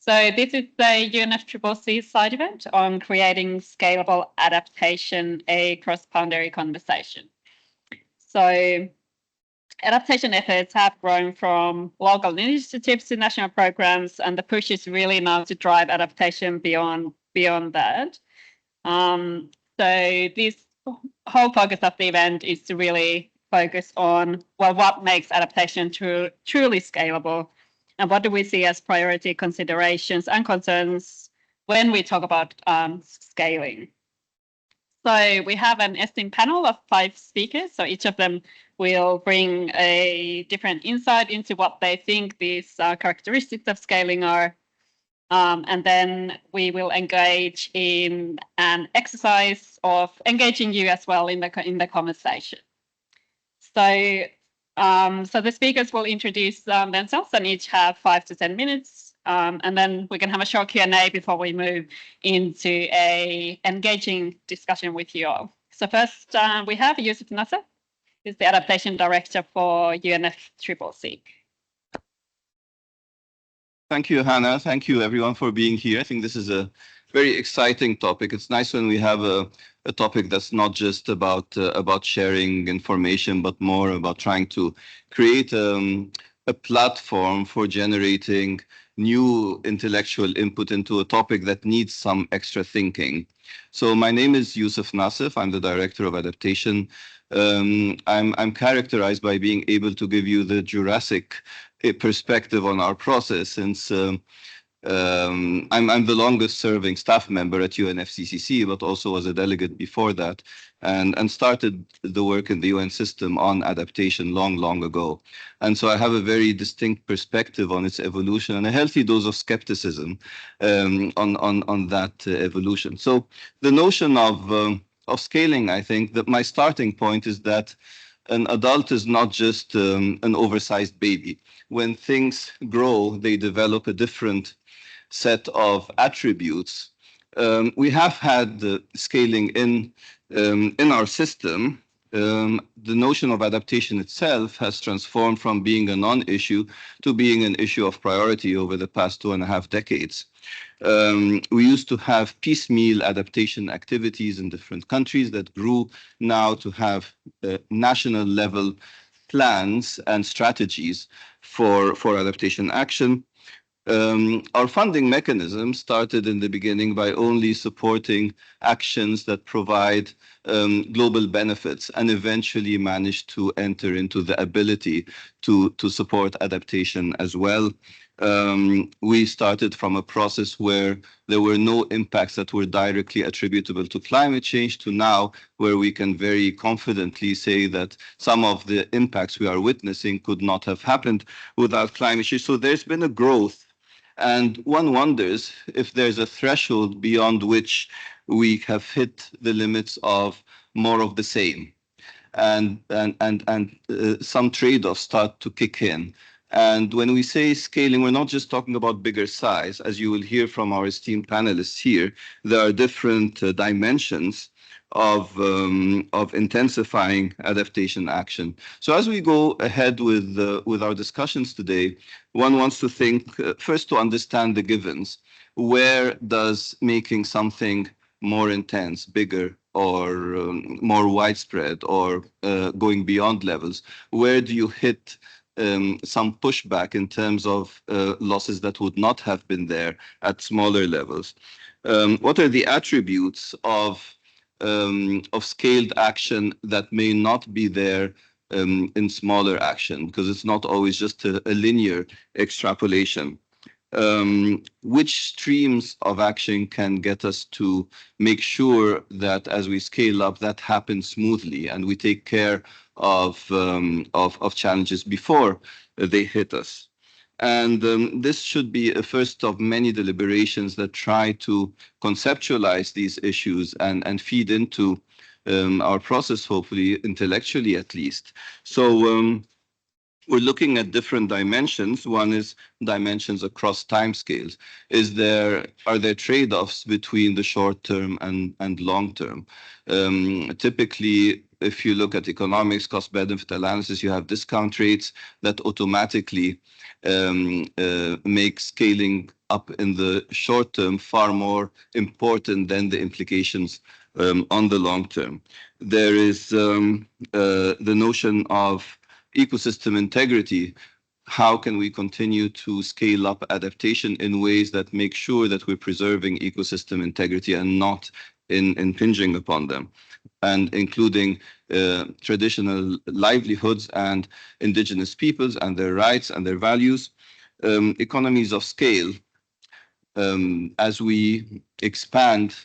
So this is the UNFCCC side event on creating scalable adaptation, a cross-boundary conversation. So adaptation efforts have grown from local initiatives to national programs, and the push is really now to drive adaptation beyond that. So this whole focus of the event is to really focus on, well, what makes adaptation truly scalable, and what do we see as priority considerations and concerns when we talk about scaling. So we have an esteemed panel of 5 speakers. So each of them will bring a different insight into what they think these characteristics of scaling are. And then we will engage in an exercise of engaging you as well in the conversation. So, so the speakers will introduce themselves and each have 5 to 10 minutes. And then we can have a short Q&A before we move into a engaging discussion with you all. So first, we have Yusuf Nasser, who's the Adaptation Director for UNFCCC. Thank you, Hannah. Thank you, everyone, for being here. I think this is a very exciting topic. It's nice when we have a topic that's not just about sharing information, but more about trying to create a platform for generating new intellectual input into a topic that needs some extra thinking. So my name is Yusuf Nasif. I'm the Director of Adaptation. I'm characterized by being able to give you the Jurassic perspective on our process, since I'm the longest serving staff member at UNFCCC, but also was a delegate before that, and started the work in the UN system on adaptation long ago. And so I have a very distinct perspective on its evolution and a healthy dose of skepticism on that evolution. So the notion of scaling, I think that my starting point is that an adult is not just an oversized baby. When things grow, they develop a different set of attributes. We have had scaling in our system. The notion of adaptation itself has transformed from being a non-issue to being an issue of priority over the past 2.5 decades. We used to have piecemeal adaptation activities in different countries that grew now to have national level plans and strategies for adaptation action. Our funding mechanism started in the beginning by only supporting actions that provide global benefits, and eventually managed to enter into the ability to support adaptation as well. We started from a process where there were no impacts that were directly attributable to climate change, to now where we can very confidently say that some of the impacts we are witnessing could not have happened without climate change. So there's been a growth. And one wonders if there's a threshold beyond which we have hit the limits of more of the same, and some trade-offs start to kick in. And when we say scaling, we're not just talking about bigger size. As you will hear from our esteemed panelists here, there are different dimensions of intensifying adaptation action. So as we go ahead with our discussions today, one wants to think first to understand the givens. Where does making something more intense, bigger, or more widespread, or going beyond levels, where do you hit some pushback in terms of losses that would not have been there at smaller levels? What are the attributes of scaled action that may not be there in smaller action, because it's not always just a linear extrapolation? Which streams of action can get us to make sure that as we scale up, that happens smoothly and we take care of challenges before they hit us? And this should be a first of many deliberations that try to conceptualize these issues and feed into our process, hopefully intellectually at least. So we're looking at different dimensions. One is dimensions across timescales. Are there trade-offs between the short term and long term? Typically, if you look at economics, cost-benefit analysis, you have discount rates that automatically make scaling up in the short term far more important than the implications on the long term. There is the notion of ecosystem integrity. How can we continue to scale up adaptation in ways that make sure that we're preserving ecosystem integrity and not impinging upon them, and including traditional livelihoods and indigenous peoples and their rights and their values. Economies of scale. As we expand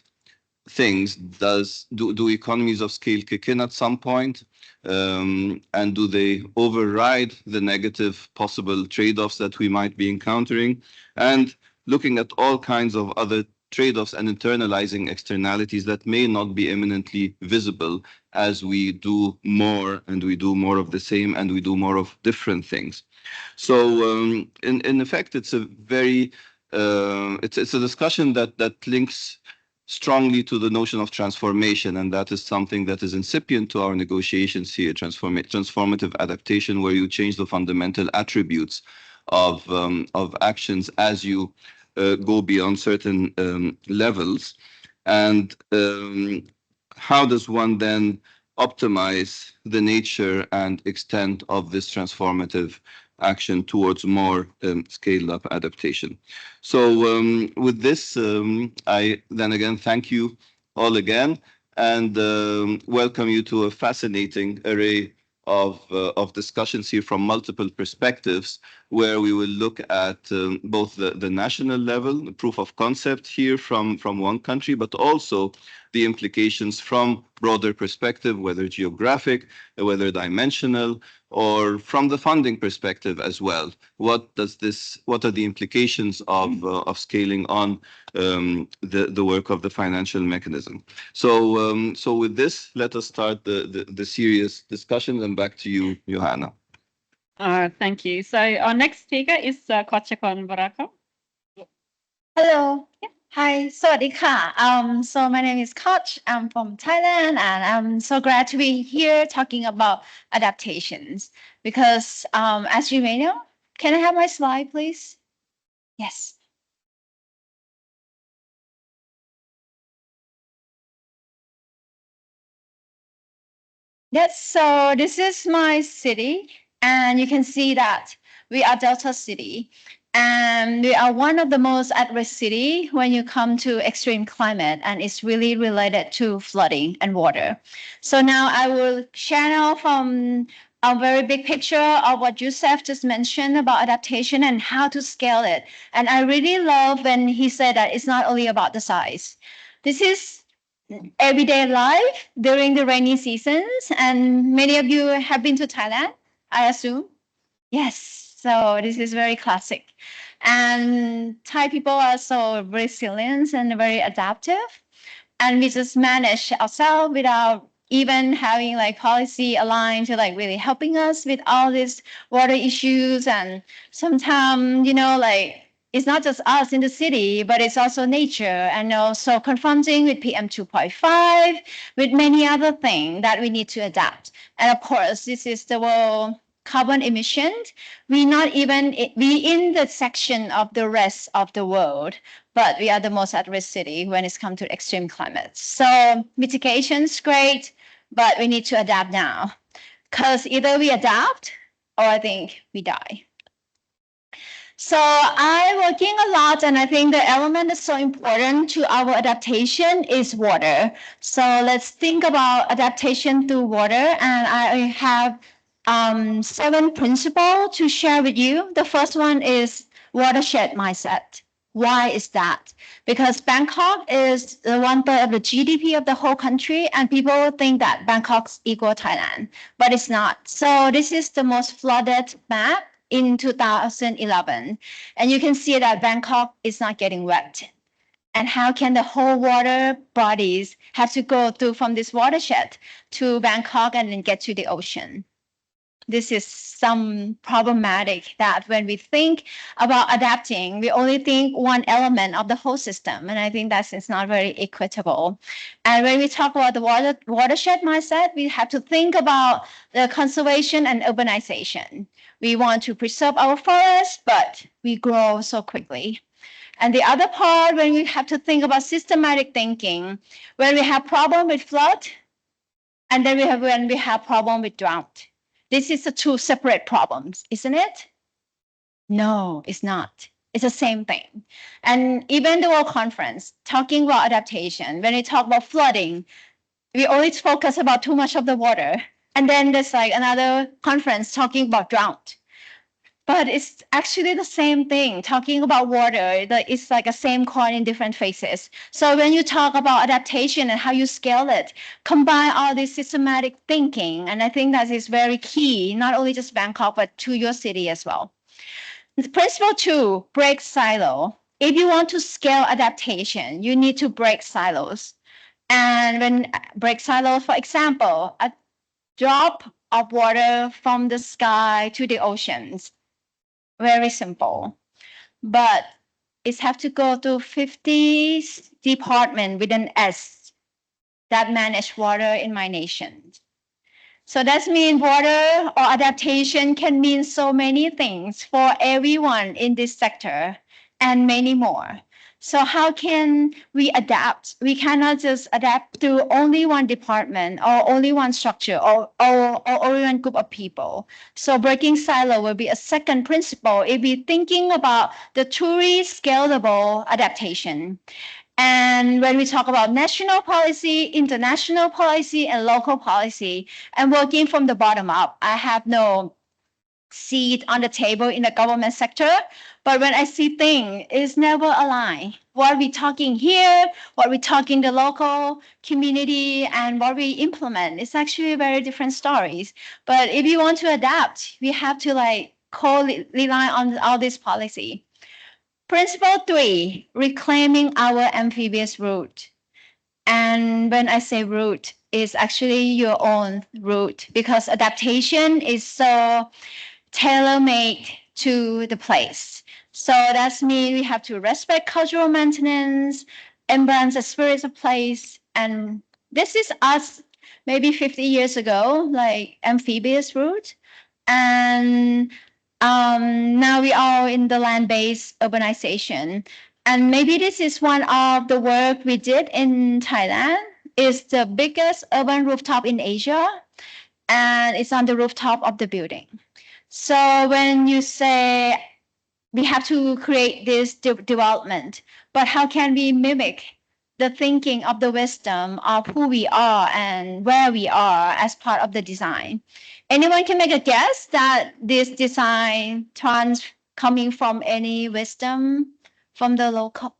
things, do economies of scale kick in at some point? And do they override the negative possible trade-offs that we might be encountering? And looking at all kinds of other trade-offs and internalizing externalities that may not be imminently visible as we do more, and we do more of the same, and we do more of different things. So in effect, it's a very it's a discussion that links strongly to the notion of transformation, and that is something that is incipient to our negotiations here, transformative adaptation, where you change the fundamental attributes of actions as you go beyond certain levels. And how does one then optimize the nature and extent of this transformative action towards more scaled-up adaptation? So with this, I then again thank you all again, and welcome you to a fascinating array of discussions here from multiple perspectives, where we will look at both the national level, the proof of concept here from one country, but also the implications from broader perspective, whether geographic, whether dimensional, or from the funding perspective as well. What are the implications of scaling on the work of the financial mechanism? So with this, let us start the serious discussion, and back to you, Johanna. Thank you. So our next speaker is Kochakon Baraka. Hello. Hi, Sawadika. So my name is Koch. I'm from Thailand, and I'm so glad to be here talking about adaptations because, as you may know, can I have my slide, please? Yes. Yes, so this is my city, and you can see that we are Delta City. And we are one of the most at-risk city when you come to extreme climate, and it's really related to flooding and water. So now I will share now from a very big picture of what Youssef just mentioned about adaptation and how to scale it. And I really love when he said that it's not only about the size. This is everyday life during the rainy seasons, and many of you have been to Thailand, I assume. Yes. So this is very classic. And Thai people are so resilient and very adaptive. And we just manage ourselves without even having like policy aligned to like really helping us with all these water issues. And sometimes, you know, like it's not just us in the city, but it's also nature, and also confronting with PM 2.5, with many other things that we need to adapt. And of course, this is the world carbon emissions. We not even we in the section of the rest of the world, but we are the most at-risk city when it's come to extreme climates. So mitigation's great, but we need to adapt now, because either we adapt or I think we die. So I'm working a lot, and I think the element that's so important to our adaptation is water. So let's think about adaptation through water, and I have 7 principles to share with you. The first one is watershed mindset. Why is that? Because Bangkok is 1/3 of the GDP of the whole country, and people think that Bangkok's equal Thailand, but it's not. So this is the most flooded map in 2011. And you can see that Bangkok is not getting wet. And how can the whole water bodies have to go through from this watershed to Bangkok and then get to the ocean? This is some problematic that when we think about adapting, we only think one element of the whole system. And I think that is not very equitable. And when we talk about the watershed mindset, we have to think about the conservation and urbanization. We want to preserve our forests, but we grow so quickly. And the other part, when we have to think about systematic thinking, when we have problem with flood, and then when we have problem with drought. This is the two separate problems, isn't it? No, it's not. It's the same thing. And even the World Conference, talking about adaptation, when we talk about flooding, we always focus about too much of the water. And then there's like another conference talking about drought. But it's actually the same thing. Talking about water, it's like a same coin in different faces. So when you talk about adaptation and how you scale it, combine all this systematic thinking. And I think that is very key, not only just Bangkok, but to your city as well. Principle 2, break silo. If you want to scale adaptation, you need to break silos. And when break silos, for example, a drop of water from the sky to the oceans. Very simple. But it have to go to 50 department with an S that manage water in my nation. So that means water or adaptation can mean so many things for everyone in this sector and many more. So how can we adapt? We cannot just adapt to only one department or only one structure or only one group of people. So breaking silo will be a second principle if we're thinking about the truly scalable adaptation. And when we talk about national policy, international policy, and local policy, and working from the bottom up, I have no seat on the table in the government sector. But when I see things, it's never aligned. What we talking here, what we talking the local community, and what we implement, it's actually very different stories. But if you want to adapt, we have to like rely on all this policy. Principle 3, reclaiming our amphibious route. And when I say route, it's actually your own route because adaptation is so tailor-made to the place. So that's mean we have to respect cultural maintenance, embrace the spirit of place. And this is us maybe 50 years ago, like amphibious route. And now we are in the land-based urbanization. And maybe this is one of the work we did in Thailand. It's the biggest urban rooftop in Asia, and it's on the rooftop of the building. So when you say we have to create this development, but how can we mimic the thinking of the wisdom of who we are and where we are as part of the design? Anyone can make a guess that this design coming from any wisdom from the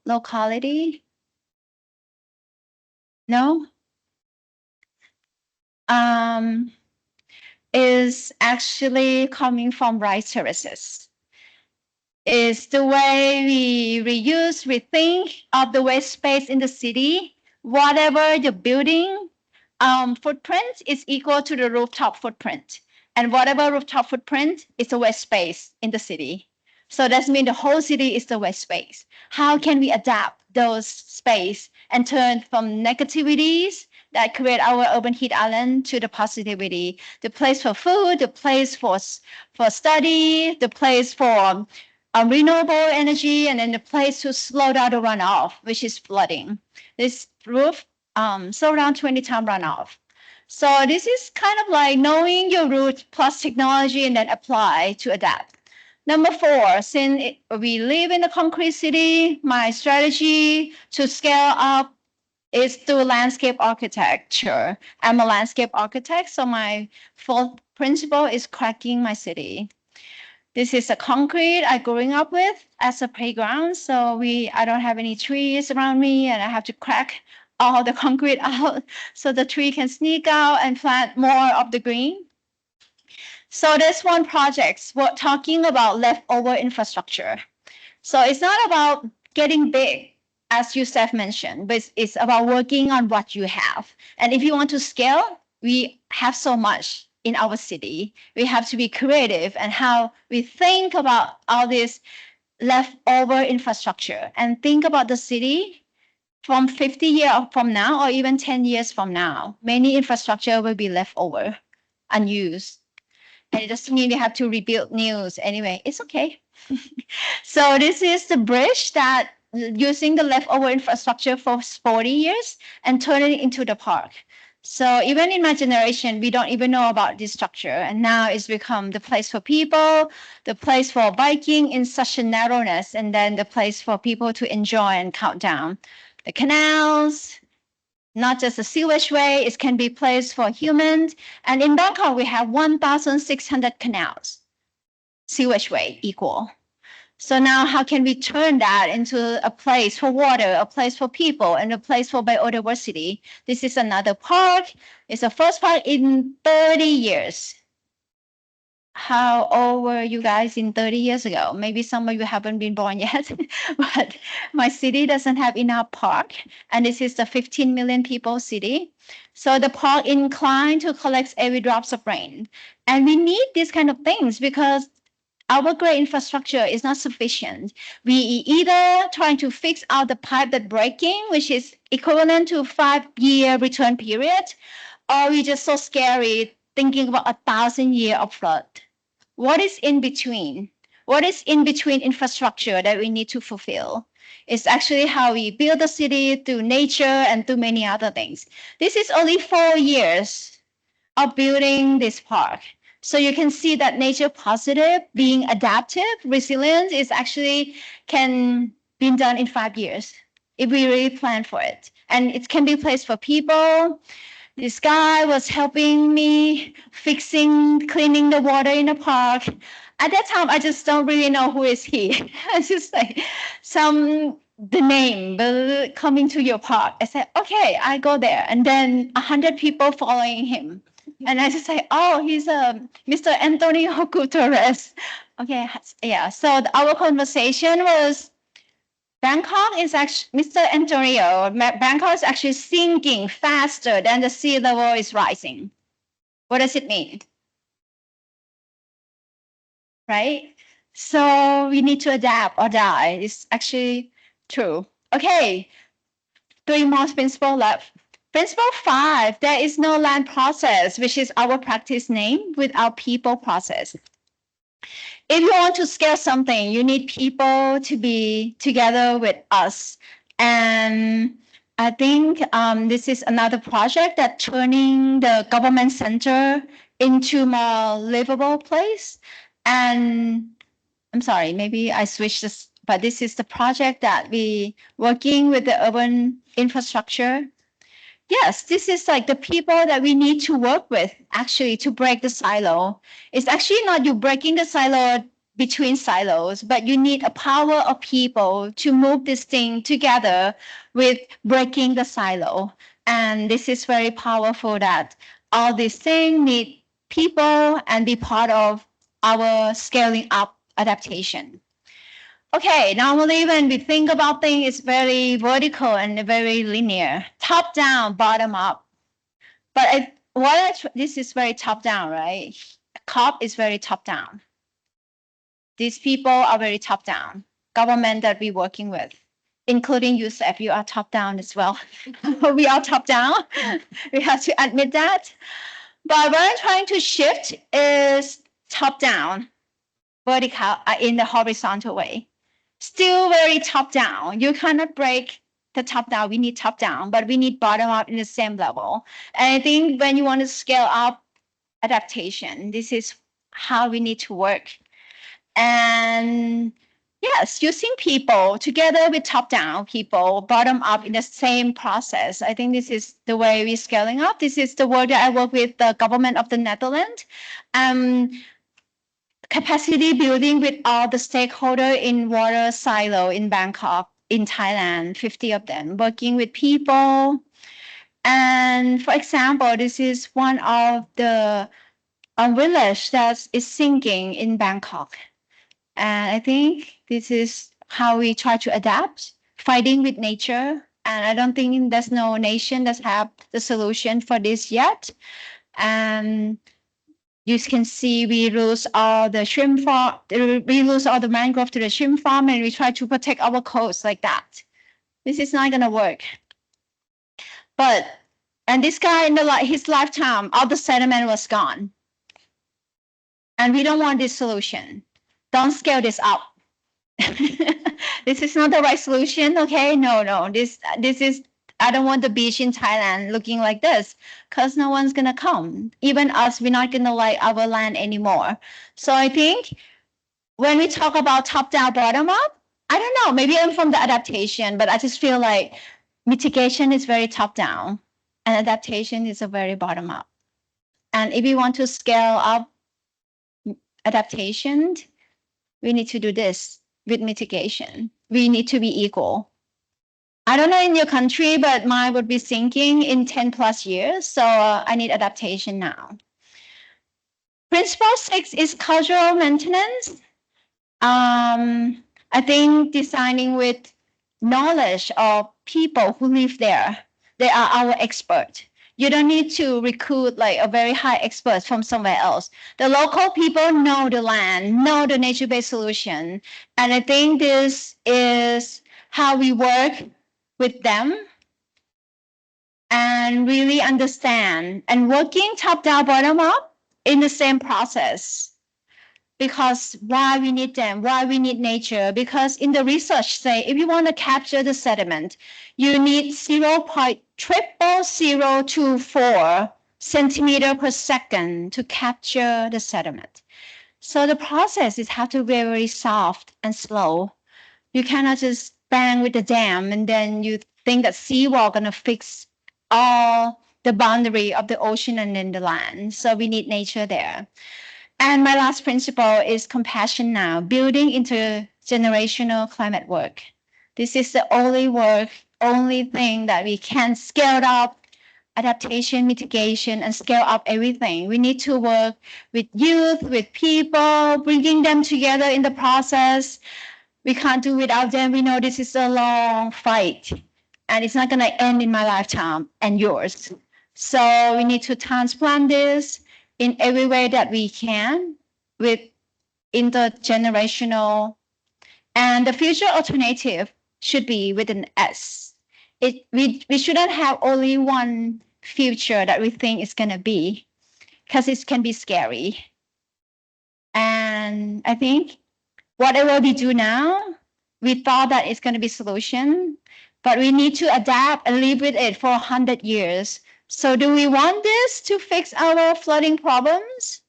locality? No? Is actually coming from rice terraces. Is the way we reuse, rethink of the waste space in the city. Whatever the building footprint is equal to the rooftop footprint. And whatever rooftop footprint is the waste space in the city. So that means the whole city is the waste space. How can we adapt those space and turn from negativities that create our urban heat island to the positivity, the place for food, the place for study, the place for renewable energy, and then the place to slow down the runoff, which is flooding. This roof slow down 20 times runoff. So this is kind of like knowing your route plus technology and then apply to adapt. Number 4, since we live in a concrete city, my strategy to scale up is through landscape architecture. I'm a landscape architect, so my fourth principle is cracking my city. This is a concrete I growing up with as a playground. So I don't have any trees around me, and I have to crack all the concrete out so the tree can sneak out and plant more of the green. So this one project, we're talking about leftover infrastructure. So it's not about getting big, as Youssef mentioned, but it's about working on what you have. And if you want to scale, we have so much in our city. We have to be creative and how we think about all this leftover infrastructure and think about the city from 50 years from now or even 10 years from now. Many infrastructure will be left over, unused. And it doesn't mean we have to rebuild news anyway. It's okay. So this is the bridge that using the leftover infrastructure for 40 years and turn it into the park. So even in my generation, we don't even know about this structure. And now it's become the place for people, the place for biking in such a narrowness, and then the place for people to enjoy and count down. The canals, not just a sewage way, it can be place for humans. And in Bangkok, we have 1,600 canals, sewage way equal. So now how can we turn that into a place for water, a place for people, and a place for biodiversity? This is another park. It's the first park in 30 years. How old were you guys in 30 years ago? Maybe some of you haven't been born yet, but my city doesn't have enough park. And this is the 15 million people city. So the park inclined to collect every drops of rain. And we need these kind of things because our great infrastructure is not sufficient. We either trying to fix out the pipe that breaking, which is equivalent to 5-year return period, or we just so scary thinking about 1,000 years of flood. What is in between? What is in between infrastructure that we need to fulfill? It's actually how we build the city through nature and through many other things. This is only 4 years of building this park. So you can see that nature positive, being adaptive, resilience is actually can be done in 5 years if we really plan for it. And it can be placed for people. This guy was helping me cleaning the water in the park. At that time, I just don't really know who is he. I just like the name coming to your park. I said, okay, I go there. And then 100 people following him. And I just say, oh, he's Mr. Antonio Guterres. Okay, yeah. So our conversation was Bangkok is actually, Mr. Antonio, Bangkok is actually sinking faster than the sea level is rising. What does it mean? Right? So we need to adapt or die. It's actually true. Okay, 3 more principles left. Principle 5, there is no land process, which is our practice name, without people process. If you want to scale something, you need people to be together with us. And I think this is another project that turning the government center into more livable place. And I'm sorry, maybe I switched this, but this is the project that we working with the urban infrastructure. Yes, this is like the people that we need to work with actually to break the silo. It's actually not you breaking the silo between silos, but you need a power of people to move this thing together with breaking the silo. And this is very powerful that all these things need people and be part of our scaling up adaptation. Okay, normally when we think about things, it's very vertical and very linear, top down, bottom up. But this is very top down, right? COP is very top down. These people are very top down. Government that we're working with, including UNICEF, you are top down as well. We are top down. We have to admit that. But what I'm trying to shift is top down, vertical in the horizontal way. Still very top down. You cannot break the top down. We need top down, but we need bottom up in the same level. And I think when you want to scale up adaptation, this is how we need to work. And yes, using people together with top down people, bottom up in the same process. I think this is the way we're scaling up. This is the work that I work with the government of the Netherlands. Capacity building with all the stakeholders in water silo in Bangkok, in Thailand, 50 of them, working with people. And for example, this is one of the village that is sinking in Bangkok. And I think this is how we try to adapt, fighting with nature. And I don't think there's no nation that have the solution for this yet. And you can see we lose all the shrimp farm, we lose all the mangrove to the shrimp farm, and we try to protect our coast like that. This is not gonna work. And this guy in his lifetime, all the sediment was gone. And we don't want this solution. Don't scale this up. This is not the right solution. Okay, no. This is. I don't want the beach in Thailand looking like this, because no one's gonna come. Even us, we're not gonna like our land anymore. So I think when we talk about top down, bottom up, I don't know. Maybe I'm from the adaptation, but I just feel like mitigation is very top down, and adaptation is a very bottom up. And if we want to scale up adaptation, we need to do this with mitigation. We need to be equal. I don't know in your country, but mine would be sinking in 10 plus years. So I need adaptation now. Principle 6 is cultural maintenance. I think designing with knowledge of people who live there. They are our expert. You don't need to recruit like a very high expert from somewhere else. The local people know the land, know the nature-based solution. And I think this is how we work with them and really understand and working top down, bottom up in the same process. Because why we need them, why we need nature, because in the research say, if you want to capture the sediment, you need 0.0024 centimeter per second to capture the sediment. So the process is have to be very soft and slow. You cannot just bang with the dam and then you think that seawall gonna fix all the boundary of the ocean and then the land. So we need nature there. And my last principle is compassion now, building intergenerational climate work. This is the only thing that we can scale up adaptation, mitigation, and scale up everything. We need to work with youth, with people, bringing them together in the process. We can't do without them. We know this is a long fight and it's not going to end in my lifetime and yours. So we need to transplant this in every way that we can with intergenerational. And the future alternative should be with an S. We shouldn't have only one future that we think is going to be, because it can be scary. And I think whatever we do now, we thought that it's going to be solution, but we need to adapt and live with it for 100 years. So do we want this to fix our flooding problems?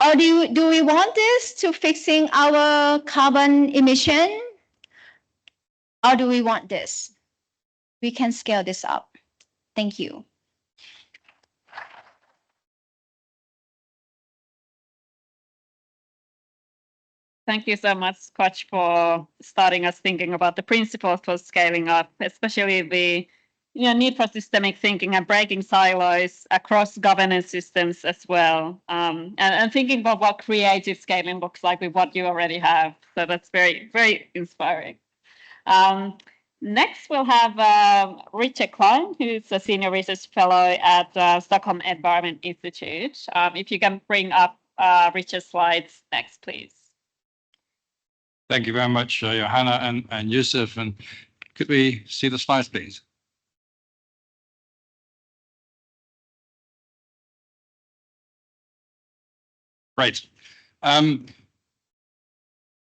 Or do we want this to fixing our carbon emission? Or do we want this? We can scale this up. Thank you. Thank you so much, Coach, for starting us thinking about the principles for scaling up, especially the need for systemic thinking and breaking silos across governance systems as well, and thinking about what creative scaling looks like with what you already have. So that's very, very inspiring. Next, we'll have Richard Klein, who's a senior research fellow at Stockholm Environment Institute. If you can bring up Richard's slides next, please. Thank you very much, Johanna and Yusuf. And could we see the slides, please? Right.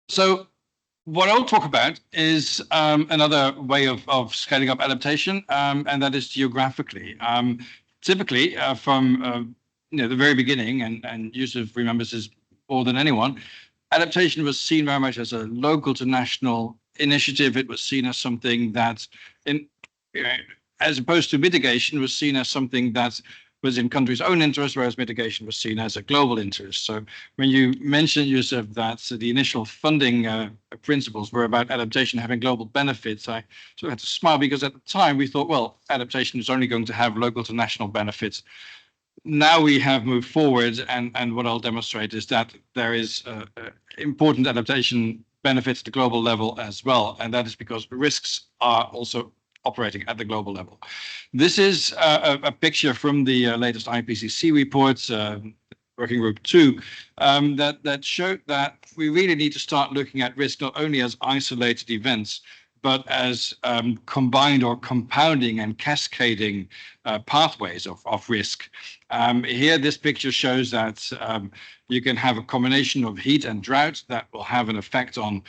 So what I'll talk about is another way of scaling up adaptation, and that is geographically. Typically, from the very beginning, and Yusuf remembers this more than anyone, adaptation was seen very much as a local to national initiative. It was seen as something that, as opposed to mitigation, was seen as something that was in countries' own interest, whereas mitigation was seen as a global interest. So when you mentioned, Yusuf, that the initial funding principles were about adaptation having global benefits, I sort of had to smile, because at the time we thought, well, adaptation is only going to have local to national benefits. Now we have moved forward, and what I'll demonstrate is that there is important adaptation benefits at the global level as well, and that is because risks are also operating at the global level. This is a picture from the latest IPCC reports, Working Group 2, that showed that we really need to start looking at risk not only as isolated events, but as combined or compounding and cascading pathways of risk. Here, this picture shows that you can have a combination of heat and drought that will have an effect on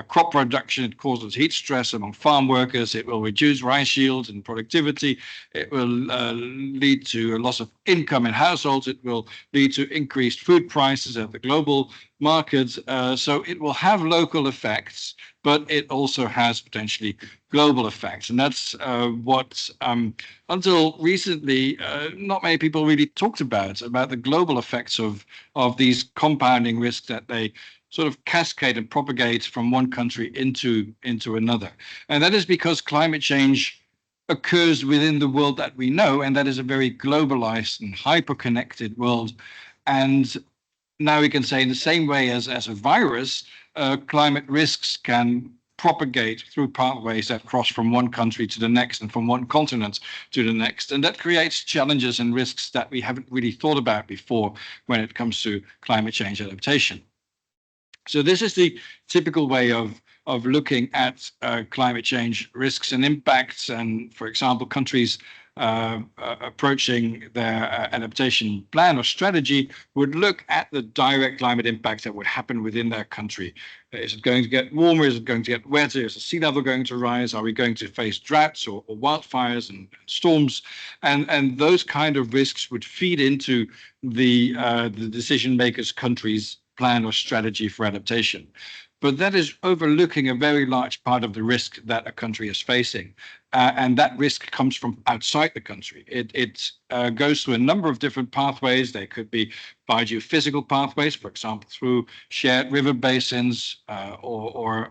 crop production. It causes heat stress among farm workers. It will reduce rice yields and productivity. It will lead to a loss of income in households. It will lead to increased food prices at the global markets. So it will have local effects, but it also has potentially global effects. And that's what, until recently, not many people really talked about the global effects of these compounding risks, that they sort of cascade and propagate from one country into another. And that is because climate change occurs within the world that we know, and that is a very globalized and hyper-connected world. And now we can say, in the same way as a virus, climate risks can propagate through pathways that cross from one country to the next and from one continent to the next. And that creates challenges and risks that we haven't really thought about before when it comes to climate change adaptation. So this is the typical way of looking at climate change risks and impacts. And for example, countries approaching their adaptation plan or strategy would look at the direct climate impacts that would happen within their country. Is it going to get warmer? Is it going to get wetter? Is the sea level going to rise? Are we going to face droughts or wildfires and storms? And those kind of risks would feed into the decision makers' country's plan or strategy for adaptation. But that is overlooking a very large part of the risk that a country is facing. And that risk comes from outside the country. It goes through a number of different pathways. They could be biogeophysical pathways, for example, through shared river basins or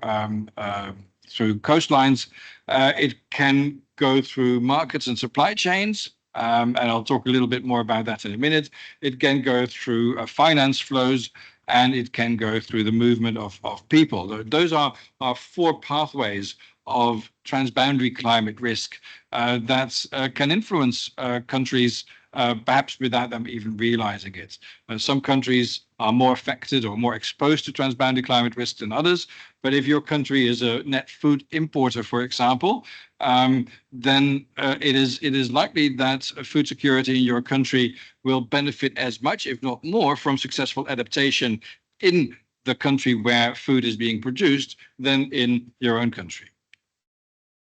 through coastlines. It can go through markets and supply chains. And I'll talk a little bit more about that in a minute. It can go through finance flows, and it can go through the movement of people. Those are four pathways of transboundary climate risk that can influence countries, perhaps without them even realizing it. Some countries are more affected or more exposed to transboundary climate risk than others. But if your country is a net food importer, for example, then it is likely that food security in your country will benefit as much, if not more, from successful adaptation in the country where food is being produced than in your own country.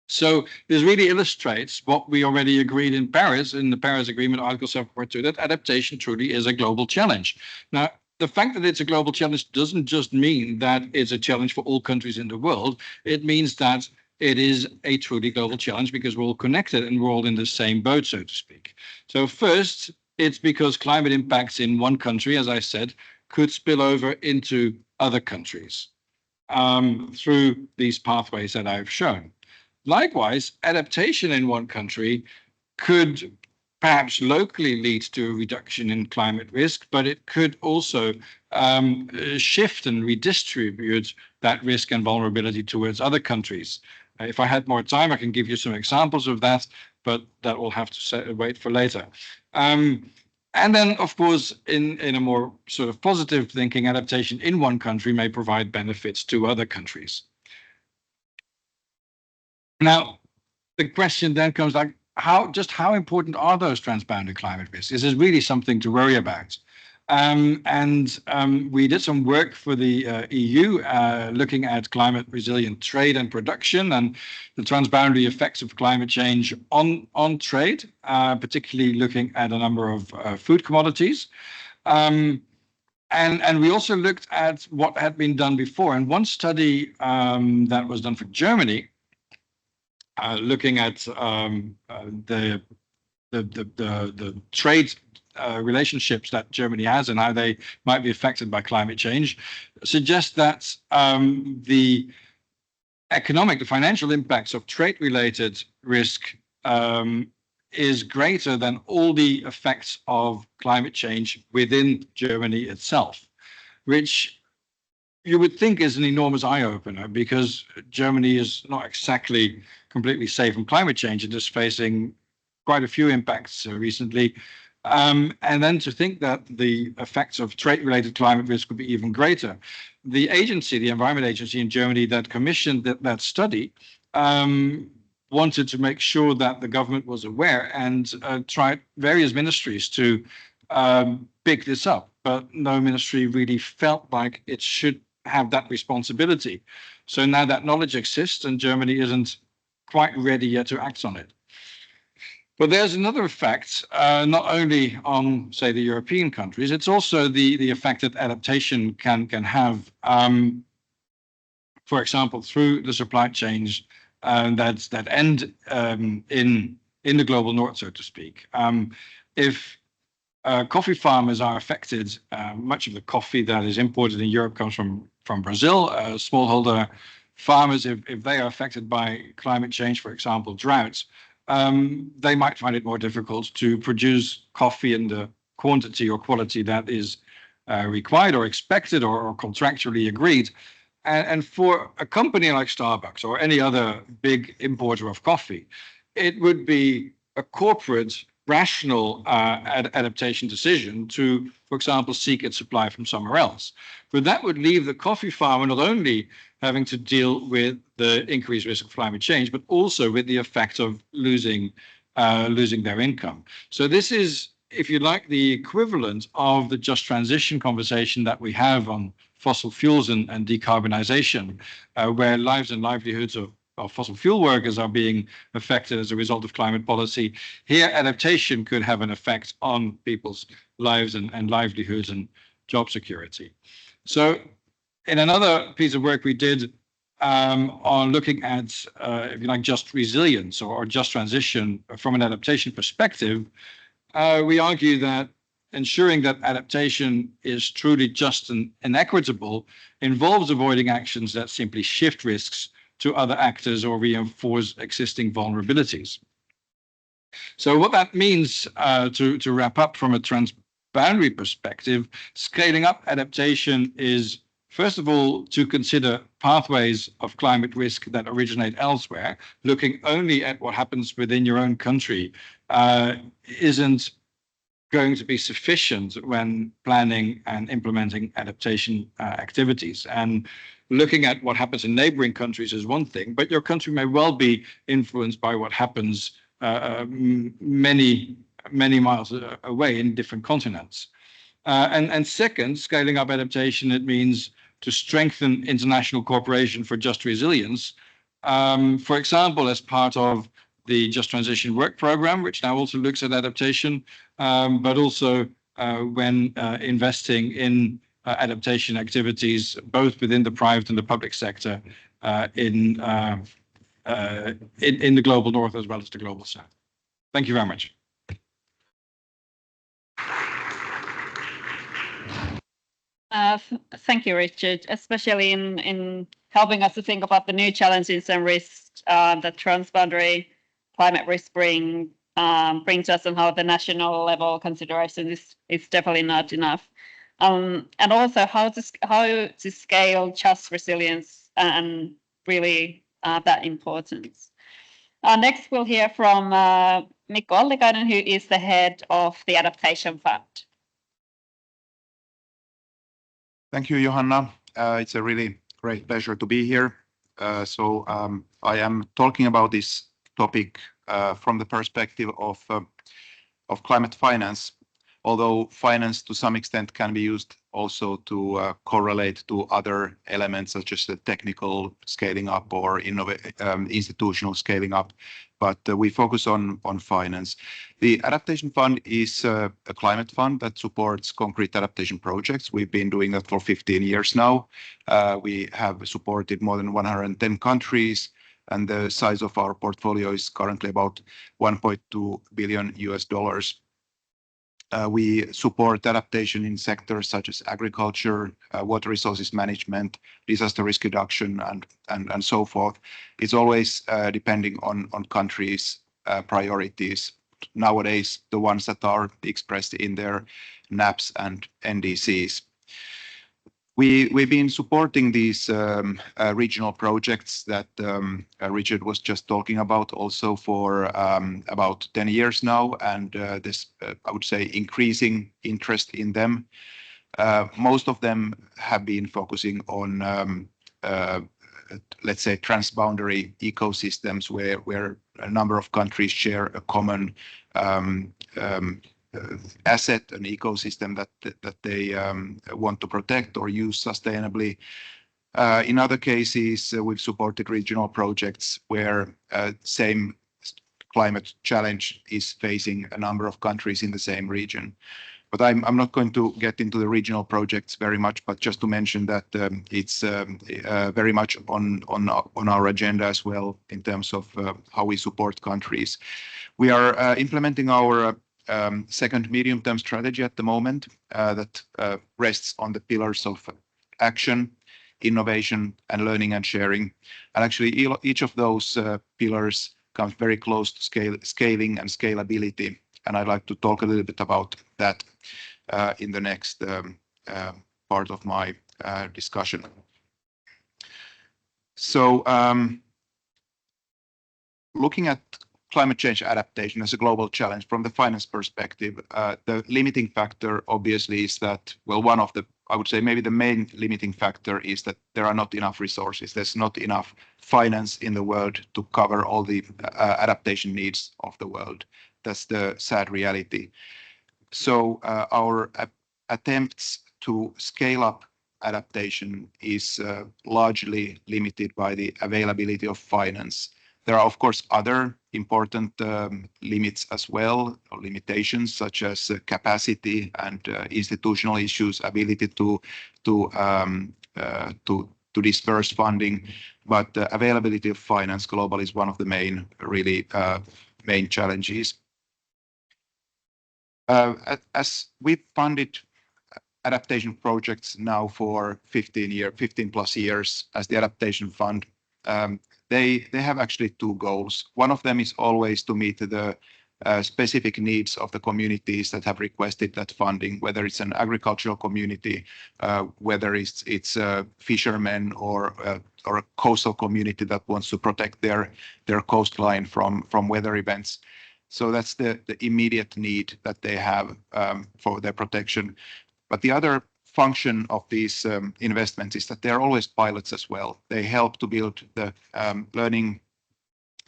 So this really illustrates what we already agreed in Paris, in the Paris Agreement, Article 7.2, that adaptation truly is a global challenge. Now, the fact that it's a global challenge doesn't just mean that it's a challenge for all countries in the world. It means that it is a truly global challenge because we're all connected and we're all in the same boat, so to speak. So first, it's because climate impacts in one country, as I said, could spill over into other countries through these pathways that I've shown. Likewise, adaptation in one country could perhaps locally lead to a reduction in climate risk, but it could also shift and redistribute that risk and vulnerability towards other countries. If I had more time, I can give you some examples of that, but that will have to wait for later. And then, of course, in a more sort of positive thinking, adaptation in one country may provide benefits to other countries. Now, the question then comes like, how important are those transboundary climate risks? Is this really something to worry about? We did some work for the EU looking at climate resilient trade and production and the transboundary effects of climate change on trade, particularly looking at a number of food commodities. And we also looked at what had been done before. And one study that was done for Germany, looking at the trade relationships that Germany has and how they might be affected by climate change, suggests that the financial impacts of trade-related risk is greater than all the effects of climate change within Germany itself, which you would think is an enormous eye-opener, because Germany is not exactly completely safe from climate change. It is facing quite a few impacts recently. And then to think that the effects of trade-related climate risk would be even greater. The agency, the Environment Agency in Germany that commissioned that study, wanted to make sure that the government was aware and tried various ministries to pick this up, but no ministry really felt like it should have that responsibility. So now that knowledge exists and Germany isn't quite ready yet to act on it. But there's another effect, not only on, say, the European countries, it's also the effect that adaptation can have, for example, through the supply chains that end in the global north, so to speak. If coffee farmers are affected, much of the coffee that is imported in Europe comes from Brazil. Smallholder farmers, if they are affected by climate change, for example, droughts, they might find it more difficult to produce coffee in the quantity or quality that is required or expected or contractually agreed. And for a company like Starbucks or any other big importer of coffee, it would be a corporate rational adaptation decision to, for example, seek its supply from somewhere else. But that would leave the coffee farmer not only having to deal with the increased risk of climate change, but also with the effect of losing their income. So this is, if you like, the equivalent of the just transition conversation that we have on fossil fuels and decarbonization, where lives and livelihoods of fossil fuel workers are being affected as a result of climate policy. Here, adaptation could have an effect on people's lives and livelihoods and job security. So in another piece of work we did on looking at, if you like, just resilience or just transition from an adaptation perspective, we argue that ensuring that adaptation is truly just and equitable involves avoiding actions that simply shift risks to other actors or reinforce existing vulnerabilities. So what that means, to wrap up from a transboundary perspective, scaling up adaptation is, first of all, to consider pathways of climate risk that originate elsewhere. Looking only at what happens within your own country isn't going to be sufficient when planning and implementing adaptation activities. And looking at what happens in neighboring countries is one thing, but your country may well be influenced by what happens many miles away in different continents. And second, scaling up adaptation, it means to strengthen international cooperation for just resilience. For example, as part of the Just Transition Work Program, which now also looks at adaptation, but also when investing in adaptation activities, both within the private and the public sector, in the global north as well as the global south. Thank you very much. Thank you, Richard, especially in helping us to think about the new challenges and risks that transboundary climate risk brings to us, and how the national level consideration is definitely not enough. And also how to scale just resilience and really that importance. Next, we'll hear from Mikko Ollikainen, who is the head of the Adaptation Fund. Thank you, Johanna. It's a really great pleasure to be here. I am talking about this topic from the perspective of climate finance, although finance to some extent can be used also to correlate to other elements such as the technical scaling up or institutional scaling up, but we focus on finance. The Adaptation Fund is a climate fund that supports concrete adaptation projects. We've been doing that for 15 years now. We have supported more than 110 countries, and the size of our portfolio is currently about $1.2 billion. We support adaptation in sectors such as agriculture, water resources management, disaster risk reduction, and so forth. It's always depending on countries' priorities. Nowadays, the ones that are expressed in their NAPs and NDCs. We've been supporting these regional projects that Richard was just talking about also for about 10 years now, and this, I would say, increasing interest in them. Most of them have been focusing on, let's say, transboundary ecosystems where a number of countries share a common asset, an ecosystem that they want to protect or use sustainably. In other cases, we've supported regional projects where same climate challenge is facing a number of countries in the same region. But I'm not going to get into the regional projects very much, but just to mention that it's very much on our agenda as well in terms of how we support countries. We are implementing our second medium-term strategy at the moment that rests on the pillars of action, innovation, and learning and sharing. And actually, each of those pillars comes very close to scaling and scalability. And I'd like to talk a little bit about that in the next part of my discussion. So looking at climate change adaptation as a global challenge from the finance perspective, the limiting factor obviously is that, well, one of the, I would say maybe the main limiting factor is that there are not enough resources. There's not enough finance in the world to cover all the adaptation needs of the world. That's the sad reality. So our attempts to scale up adaptation is largely limited by the availability of finance. There are, of course, other important limits as well, or limitations such as capacity and institutional issues, ability to disperse funding. But availability of finance globally is one of the main, really main challenges. As we've funded adaptation projects now for 15 plus years as the Adaptation Fund, they have actually two goals. One of them is always to meet the specific needs of the communities that have requested that funding, whether it's an agricultural community, whether it's fishermen or a coastal community that wants to protect their coastline from weather events. So that's the immediate need that they have for their protection. But the other function of these investments is that they're always pilots as well. They help to build the learning,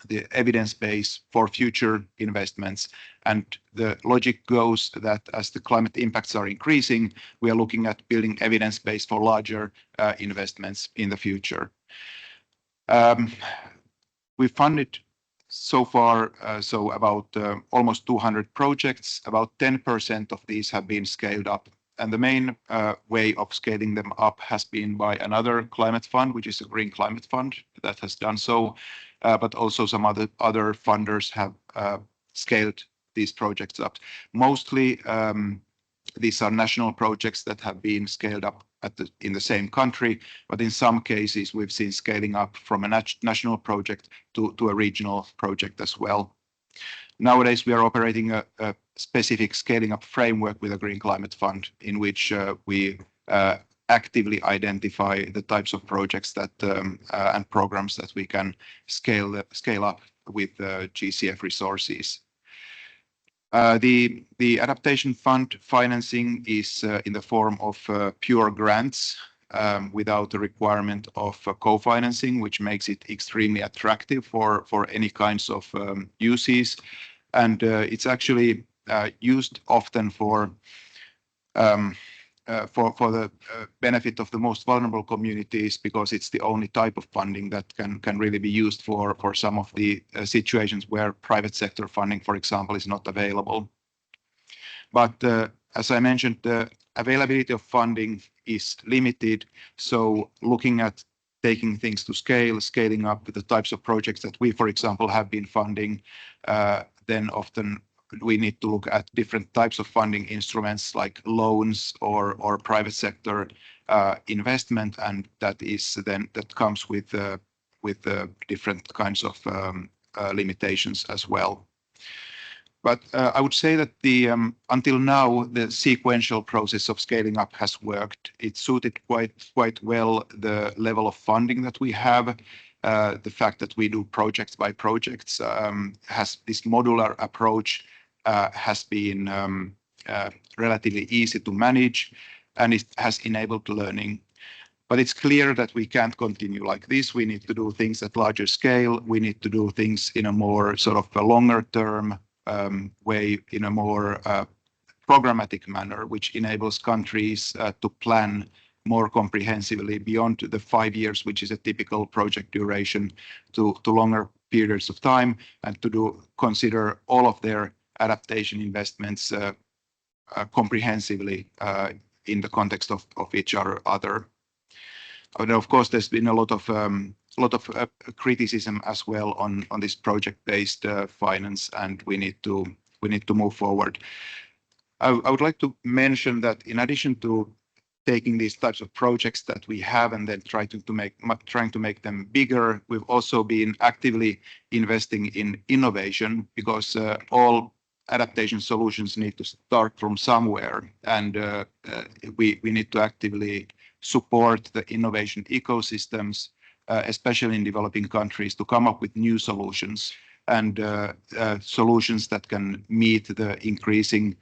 the evidence base for future investments. And the logic goes that as the climate impacts are increasing, we are looking at building evidence base for larger investments in the future. We funded so far, so about almost 200 projects. About 10% of these have been scaled up. And the main way of scaling them up has been by another climate fund, which is a Green Climate Fund that has done so. But also some other funders have scaled these projects up. Mostly these are national projects that have been scaled up in the same country, but in some cases we've seen scaling up from a national project to a regional project as well. Nowadays we are operating a specific scaling up framework with a Green Climate Fund in which we actively identify the types of projects that and programs that we can scale up with GCF resources. The Adaptation Fund financing is in the form of pure grants without the requirement of co-financing, which makes it extremely attractive for any kinds of uses. And it's actually used often for the benefit of the most vulnerable communities, because it's the only type of funding that can really be used for some of the situations where private sector funding, for example, is not available. But as I mentioned, the availability of funding is limited. So looking at taking things to scaling up the types of projects that we, for example, have been funding, then often we need to look at different types of funding instruments like loans or private sector investment, and that comes with different kinds of limitations as well. But I would say that until now the sequential process of scaling up has worked. It suited quite well the level of funding that we have. The fact that we do projects by projects has this modular approach has been relatively easy to manage, and it has enabled learning. But it's clear that we can't continue like this. We need to do things at larger scale. We need to do things in a more sort of a longer term way, in a more programmatic manner, which enables countries to plan more comprehensively beyond the 5 years, which is a typical project duration, to longer periods of time, and to consider all of their adaptation investments comprehensively in the context of each other. And of course, there's been a lot of criticism as well on this project-based finance, and we need to move forward. I would like to mention that in addition to taking these types of projects that we have and then trying to make them bigger, we've also been actively investing in innovation, because all adaptation solutions need to start from somewhere, and we need to actively support the innovation ecosystems, especially in developing countries, to come up with new solutions and solutions that can meet the increasing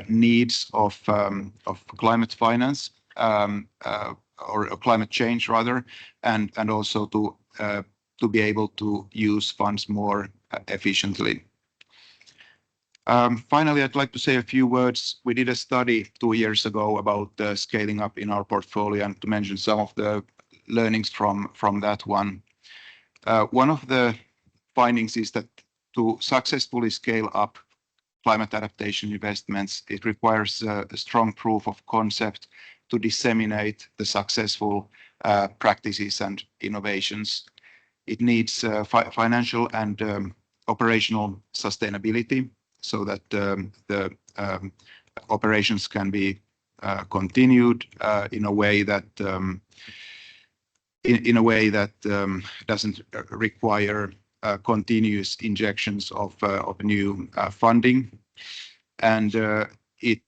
needs of climate finance, or climate change rather, and also to be able to use funds more efficiently. Finally, I'd like to say a few words. We did a study 2 years ago about scaling up in our portfolio, and to mention some of the learnings from that one. One of the findings is that to successfully scale up climate adaptation investments, it requires a strong proof of concept to disseminate the successful practices and innovations. It needs financial and operational sustainability, so that the operations can be continued in a way that doesn't require continuous injections of new funding, and it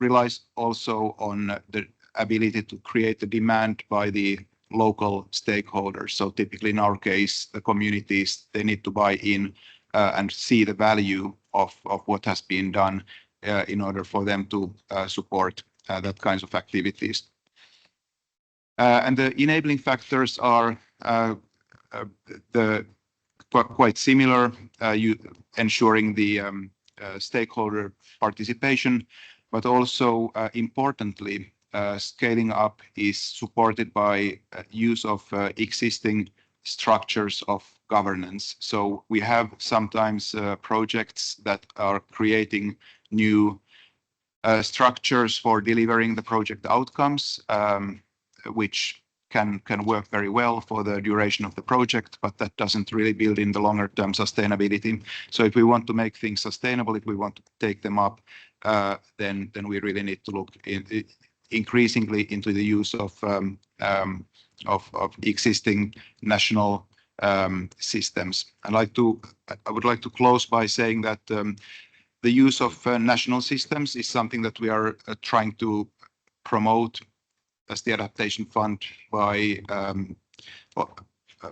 relies also on the ability to create the demand by the local stakeholders. So typically in our case, the communities, they need to buy in and see the value of what has been done in order for them to support that kinds of activities. And the enabling factors are quite similar, ensuring the stakeholder participation, but also importantly, scaling up is supported by use of existing structures of governance. So we have sometimes projects that are creating new structures for delivering the project outcomes, which can work very well for the duration of the project, but that doesn't really build in the longer term sustainability. So if we want to make things sustainable, if we want to take them up, then we really need to look increasingly into the use of existing national systems. I would like to close by saying that the use of national systems is something that we are trying to promote as the Adaptation Fund by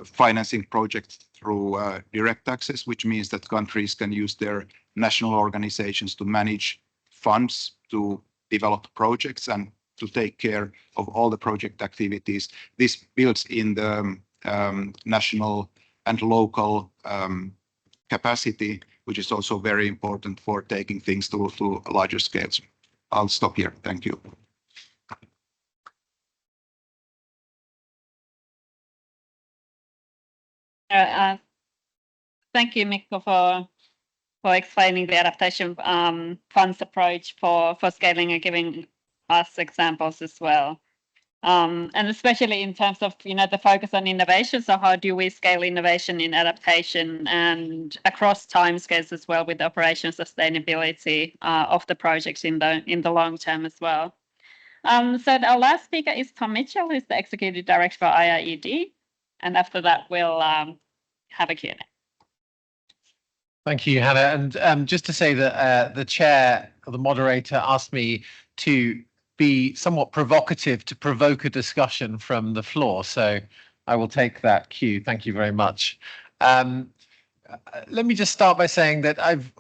financing projects through direct access, which means that countries can use their national organizations to manage funds to develop projects and to take care of all the project activities. This builds in the national and local capacity, which is also very important for taking things to larger scales. I'll stop here. Thank you. Thank you, Mikko, for explaining the Adaptation Fund's approach for scaling and giving us examples as well. And especially in terms of, the focus on innovation. So how do we scale innovation in adaptation and across timescales as well, with operation sustainability of the projects in the long term as well. So our last speaker is Tom Mitchell, who's the Executive Director for IIED. And after that, we'll have a Q&A. Thank you, Hannah. And just to say that the chair or the moderator asked me to be somewhat provocative to provoke a discussion from the floor. So I will take that cue. Thank you very much. Let me just start by saying that I've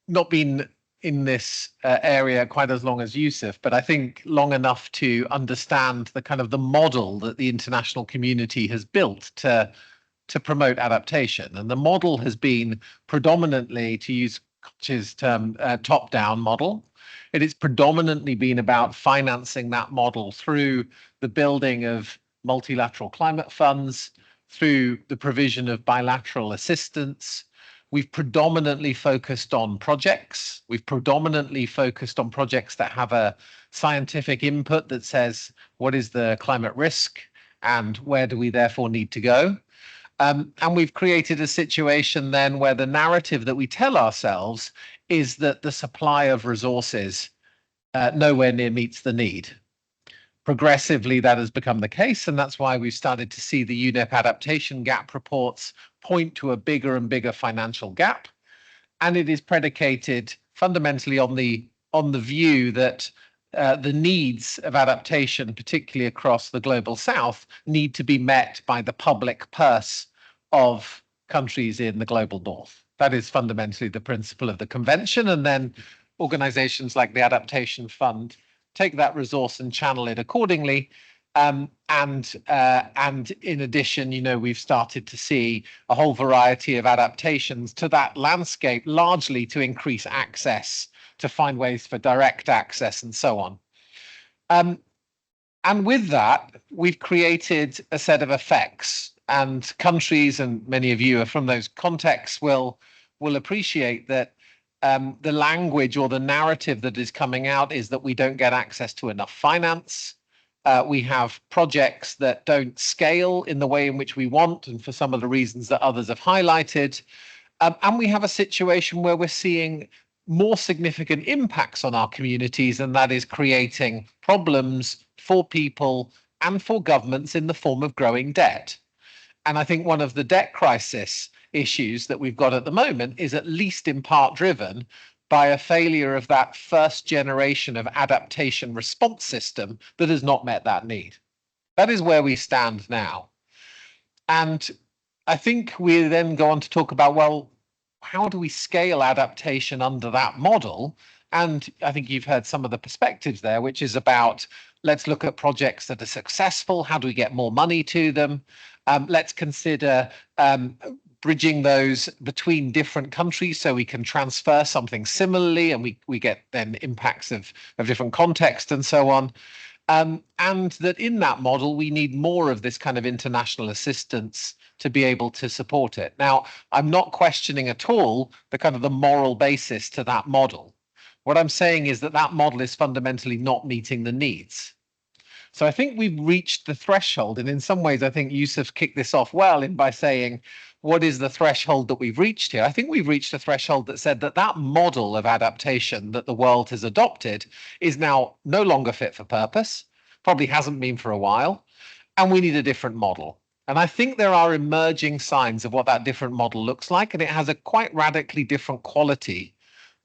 not been in this area quite as long as Yusuf, but I think long enough to understand the kind of the model that the international community has built to promote adaptation. And the model has been predominantly, to use Koch's term, top-down model. It has predominantly been about financing that model through the building of multilateral climate funds, through the provision of bilateral assistance. We've predominantly focused on projects. We've predominantly focused on projects that have a scientific input that says, what is the climate risk and where do we therefore need to go? And we've created a situation then where the narrative that we tell ourselves is that the supply of resources nowhere near meets the need. Progressively, that has become the case, and that's why we've started to see the UNEP adaptation gap reports point to a bigger and bigger financial gap. And it is predicated fundamentally on the view that the needs of adaptation, particularly across the global south, need to be met by the public purse of countries in the global north. That is fundamentally the principle of the convention. And then organizations like the Adaptation Fund take that resource and channel it accordingly. And in addition, you know, we've started to see a whole variety of adaptations to that landscape, largely to increase access, to find ways for direct access and so on. And with that, we've created a set of effects, and countries, and many of you are from those contexts, will appreciate that the language or the narrative that is coming out is that we don't get access to enough finance. We have projects that don't scale in the way in which we want, and for some of the reasons that others have highlighted. And we have a situation where we're seeing more significant impacts on our communities, and that is creating problems for people and for governments in the form of growing debt. And I think one of the debt crisis issues that we've got at the moment is at least in part driven by a failure of that first generation of adaptation response system that has not met that need. That is where we stand now. And I think we then go on to talk about, well, how do we scale adaptation under that model? And I think you've heard some of the perspectives there, which is about, let's look at projects that are successful. How do we get more money to them? Let's consider bridging those between different countries so we can transfer something similarly, and we get then impacts of different contexts and so on. And that in that model, we need more of this kind of international assistance to be able to support it. Now, I'm not questioning at all the kind of the moral basis to that model. What I'm saying is that that model is fundamentally not meeting the needs. So I think we've reached the threshold, and in some ways, I think Yusuf kicked this off well by saying, what is the threshold that we've reached here? I think we've reached a threshold that said that that model of adaptation that the world has adopted is now no longer fit for purpose, probably hasn't been for a while, and we need a different model. And I think there are emerging signs of what that different model looks like, and it has a quite radically different quality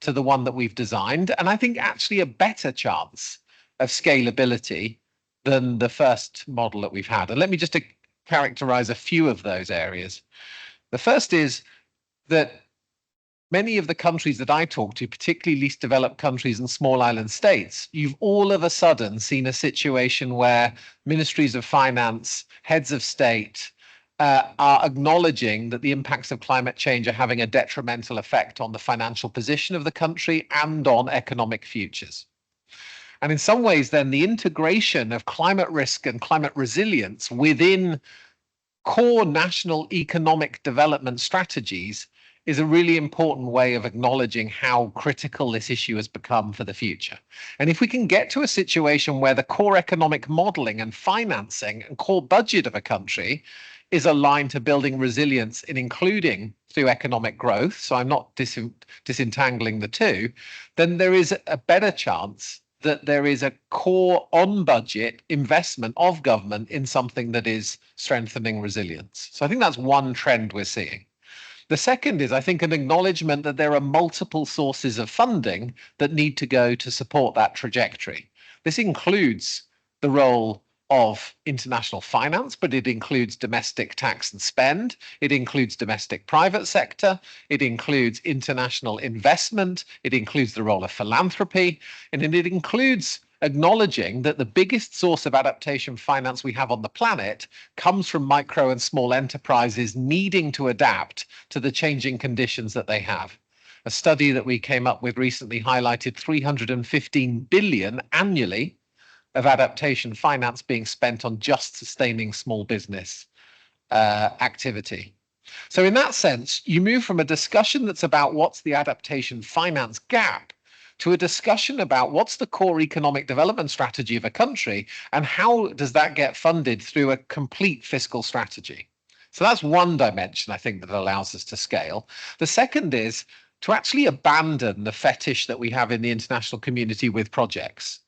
to the one that we've designed, and I think actually a better chance of scalability than the first model that we've had. And let me just characterize a few of those areas. The first is that many of the countries that I talk to, particularly least developed countries and small island states, you've all of a sudden seen a situation where ministries of finance, heads of state, are acknowledging that the impacts of climate change are having a detrimental effect on the financial position of the country and on economic futures. And in some ways, then, the integration of climate risk and climate resilience within core national economic development strategies is a really important way of acknowledging how critical this issue has become for the future. And if we can get to a situation where the core economic modeling and financing and core budget of a country is aligned to building resilience and including through economic growth, so I'm not disentangling the two, then there is a better chance that there is a core on-budget investment of government in something that is strengthening resilience. So I think that's one trend we're seeing. The second is, I think, an acknowledgement that there are multiple sources of funding that need to go to support that trajectory. This includes the role of international finance, but it includes domestic tax and spend. It includes domestic private sector. It includes international investment. It includes the role of philanthropy. And it includes acknowledging that the biggest source of adaptation finance we have on the planet comes from micro and small enterprises needing to adapt to the changing conditions that they have. A study that we came up with recently highlighted 315 billion annually of adaptation finance being spent on just sustaining small business activity. So in that sense, you move from a discussion that's about what's the adaptation finance gap to a discussion about what's the core economic development strategy of a country and how does that get funded through a complete fiscal strategy. So that's one dimension, I think, that allows us to scale. The second is to actually abandon the fetish that we have in the international community with projects.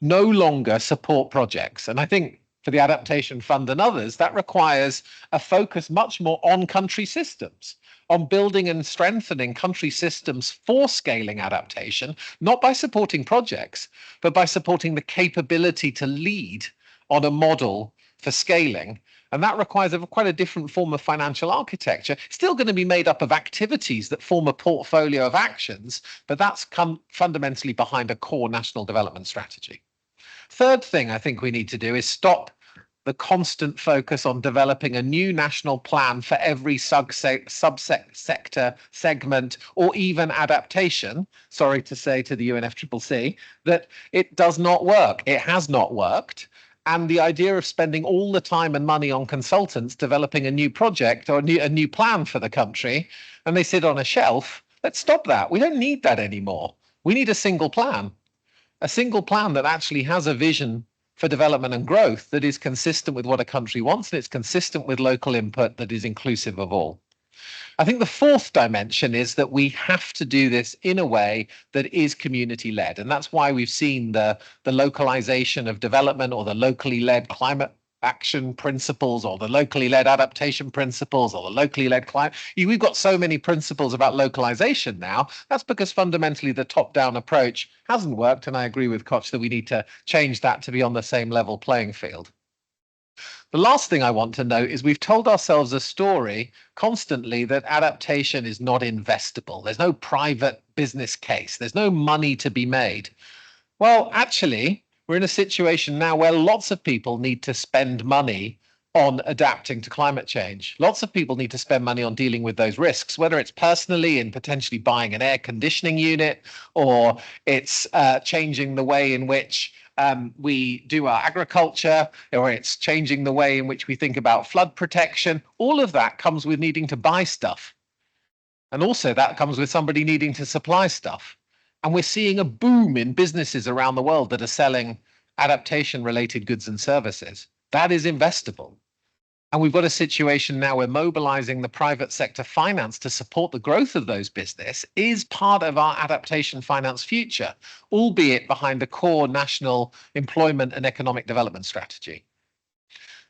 No longer support projects. And I think for the Adaptation Fund and others, that requires a focus much more on country systems, on building and strengthening country systems for scaling adaptation, not by supporting projects, but by supporting the capability to lead on a model for scaling. And that requires quite a different form of financial architecture, still going to be made up of activities that form a portfolio of actions, but that's fundamentally behind a core national development strategy. Third thing I think we need to do is stop the constant focus on developing a new national plan for every subsector, segment, or even adaptation. Sorry to say to the UNFCCC that it does not work. It has not worked. And the idea of spending all the time and money on consultants developing a new project or a new plan for the country, and they sit on a shelf, let's stop that. We don't need that anymore. We need a single plan that actually has a vision for development and growth that is consistent with what a country wants, and it's consistent with local input that is inclusive of all. I think the fourth dimension is that we have to do this in a way that is community-led. And that's why we've seen the localization of development or the locally led climate action principles or the locally led adaptation principles or the locally led climate. We've got so many principles about localization now. That's because fundamentally the top-down approach hasn't worked. And I agree with Koch that we need to change that to be on the same level playing field. The last thing I want to note is we've told ourselves a story constantly that adaptation is not investable. There's no private business case. There's no money to be made. Well, actually, we're in a situation now where lots of people need to spend money on adapting to climate change. Lots of people need to spend money on dealing with those risks, whether it's personally in potentially buying an air conditioning unit, or it's changing the way in which we do our agriculture, or it's changing the way in which we think about flood protection. All of that comes with needing to buy stuff. And also that comes with somebody needing to supply stuff. And we're seeing a boom in businesses around the world that are selling adaptation-related goods and services. That is investable. And we've got a situation now where mobilizing the private sector finance to support the growth of those business is part of our adaptation finance future, albeit behind a core national employment and economic development strategy.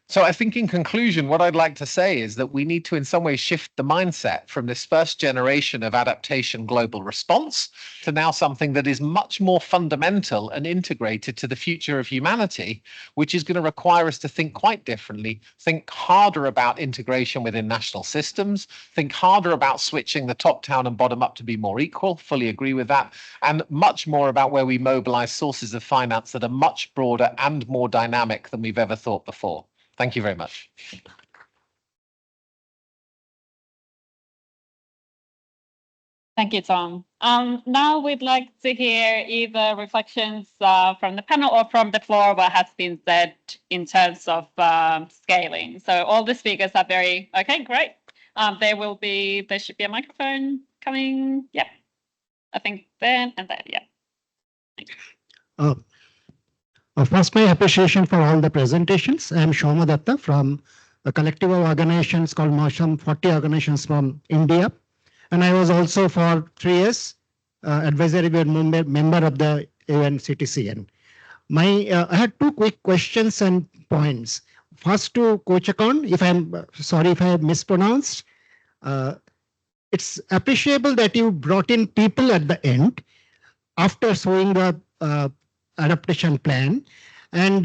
So I think in conclusion, what I'd like to say is that we need to in some way shift the mindset from this first generation of adaptation global response to now something that is much more fundamental and integrated to the future of humanity, which is going to require us to think quite differently, think harder about integration within national systems, think harder about switching the top down and bottom up to be more equal, fully agree with that, and much more about where we mobilize sources of finance that are much broader and more dynamic than we've ever thought before. Thank you very much. Thank you, Tom. Now we'd like to hear either reflections from the panel or from the floor what has been said in terms of scaling. So all the speakers are very, okay, great. There should be a microphone coming. Yeah, I think there and there, yeah. First, my appreciation for all the presentations. I am Shoma Datta from a collective of organizations called Mosham, 40 organizations from India. And I was also for 3 years advisory board member of the UNFCCC. And I had 2 quick questions and points. First to Coach Akon, if I'm sorry if I have mispronounced. It's appreciable that you brought in people at the end after showing the adaptation plan, and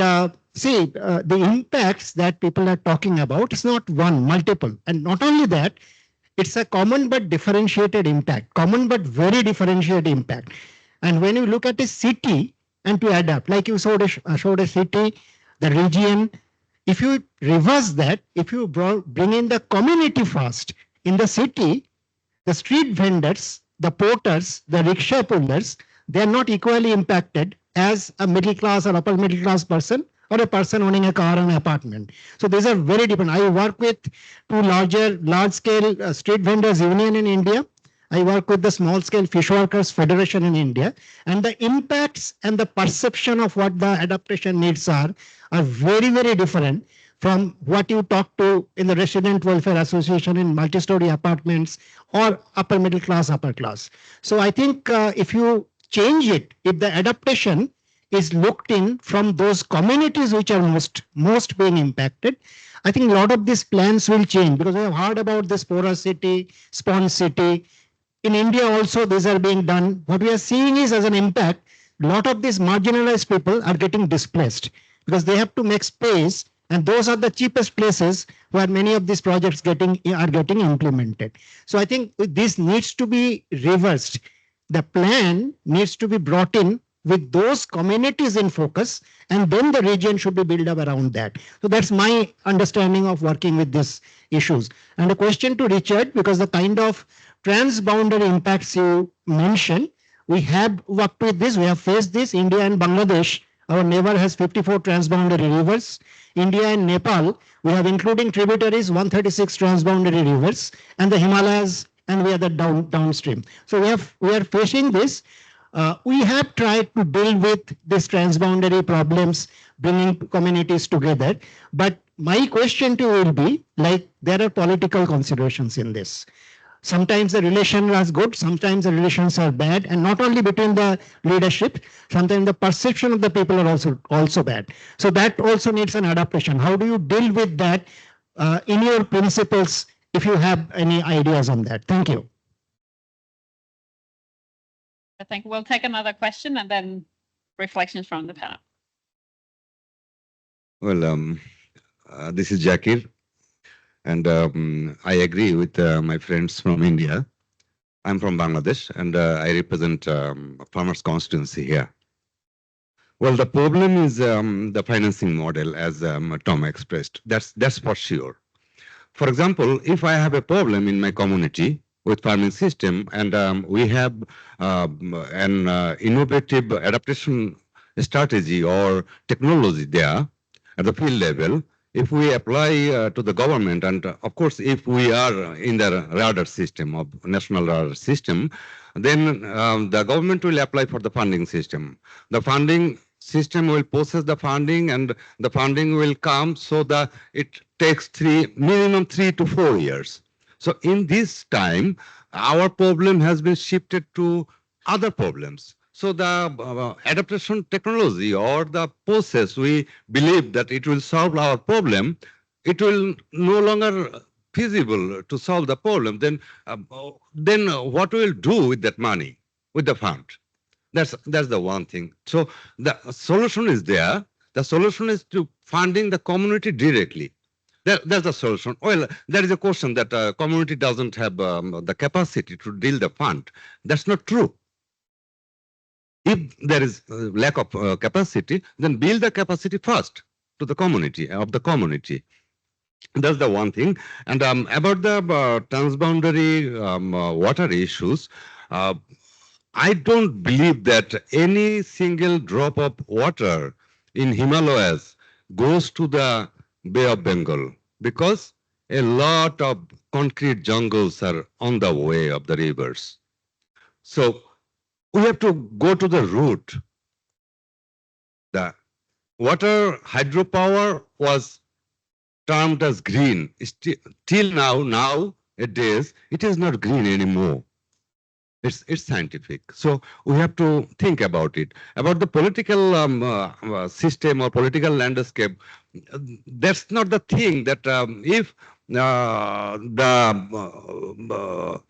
see the impacts that people are talking about is not one, multiple, and not only that, it's a common but differentiated impact, common but very differentiated impact. And when you look at a city and to adapt, like you showed a city, the region, if you reverse that, if you bring in the community first in the city, the street vendors the porters, the rickshaw pullers, they are not equally impacted as a middle class or upper middle class person or a person owning a car and an apartment. So these are very different. I work with two large scale street vendors union in India. I work with the small scale fish workers federation in India, and the impacts and the perception of what the adaptation needs are very, very different from what you talk to in the resident welfare association in multi-story apartments or upper middle class, upper class. So I think if you change it, if the adaptation is looked in from those communities which are most being impacted, I think a lot of these plans will change, because we have heard about this porous city, sponge city. In India also, these are being done. What we are seeing is, as an impact, a lot of these marginalized people are getting displaced because they have to make space, and those are the cheapest places where many of these projects are getting implemented. So I think this needs to be reversed. The plan needs to be brought in with those communities in focus, and then the region should be built up around that. So that's my understanding of working with these issues. And a question to Richard, because the kind of transboundary impacts you mentioned, we have worked with this, we have faced this. India and Bangladesh, our neighbor, has 54 transboundary rivers. India and Nepal, we have, including tributaries, 136 transboundary rivers, and the Himalayas, and we are the downstream. So we are facing this. We have tried to deal with these transboundary problems, bringing communities together. But my question to you will be, like, there are political considerations in this. Sometimes the relation is good, sometimes the relations are bad, and not only between the leadership, sometimes the perception of the people are also bad. So that also needs an adaptation. How do you deal with that in your principles, if you have any ideas on that? Thank you. I think we'll take another question and then reflections from the panel. Well, this is Jakir, and I agree with my friends from India. I'm from Bangladesh, and I represent farmers' constituency here. Well, the problem is the financing model, as Tom expressed. That's for sure. For example, if I have a problem in my community with farming system, and we have an innovative adaptation strategy or technology there at the field level, if we apply to the government, and of course, if we are in the radar system of national radar system, then the government will apply for the funding system. The funding system will process the funding, and the funding will come, so that it takes minimum 3 to 4 years. So in this time, our problem has been shifted to other problems. So the adaptation technology or the process, we believe that it will solve our problem. It will no longer feasible to solve the problem. Then what we'll do with that money, with the fund? That's the one thing. So the solution is there. The solution is to funding the community directly. That's the solution. Well, there is a question that community doesn't have the capacity to deal the fund. That's not true. If there is lack of capacity, then build the capacity first to the community, of the community. That's the one thing. And about the transboundary water issues, I don't believe that any single drop of water in Himalayas goes to the Bay of Bengal, because a lot of concrete jungles are on the way of the rivers. So we have to go to the root. The water hydropower was termed as green. Till nowadays, it is not green anymore. It's scientific. So we have to think about it. About the political system or political landscape, that's not the thing that if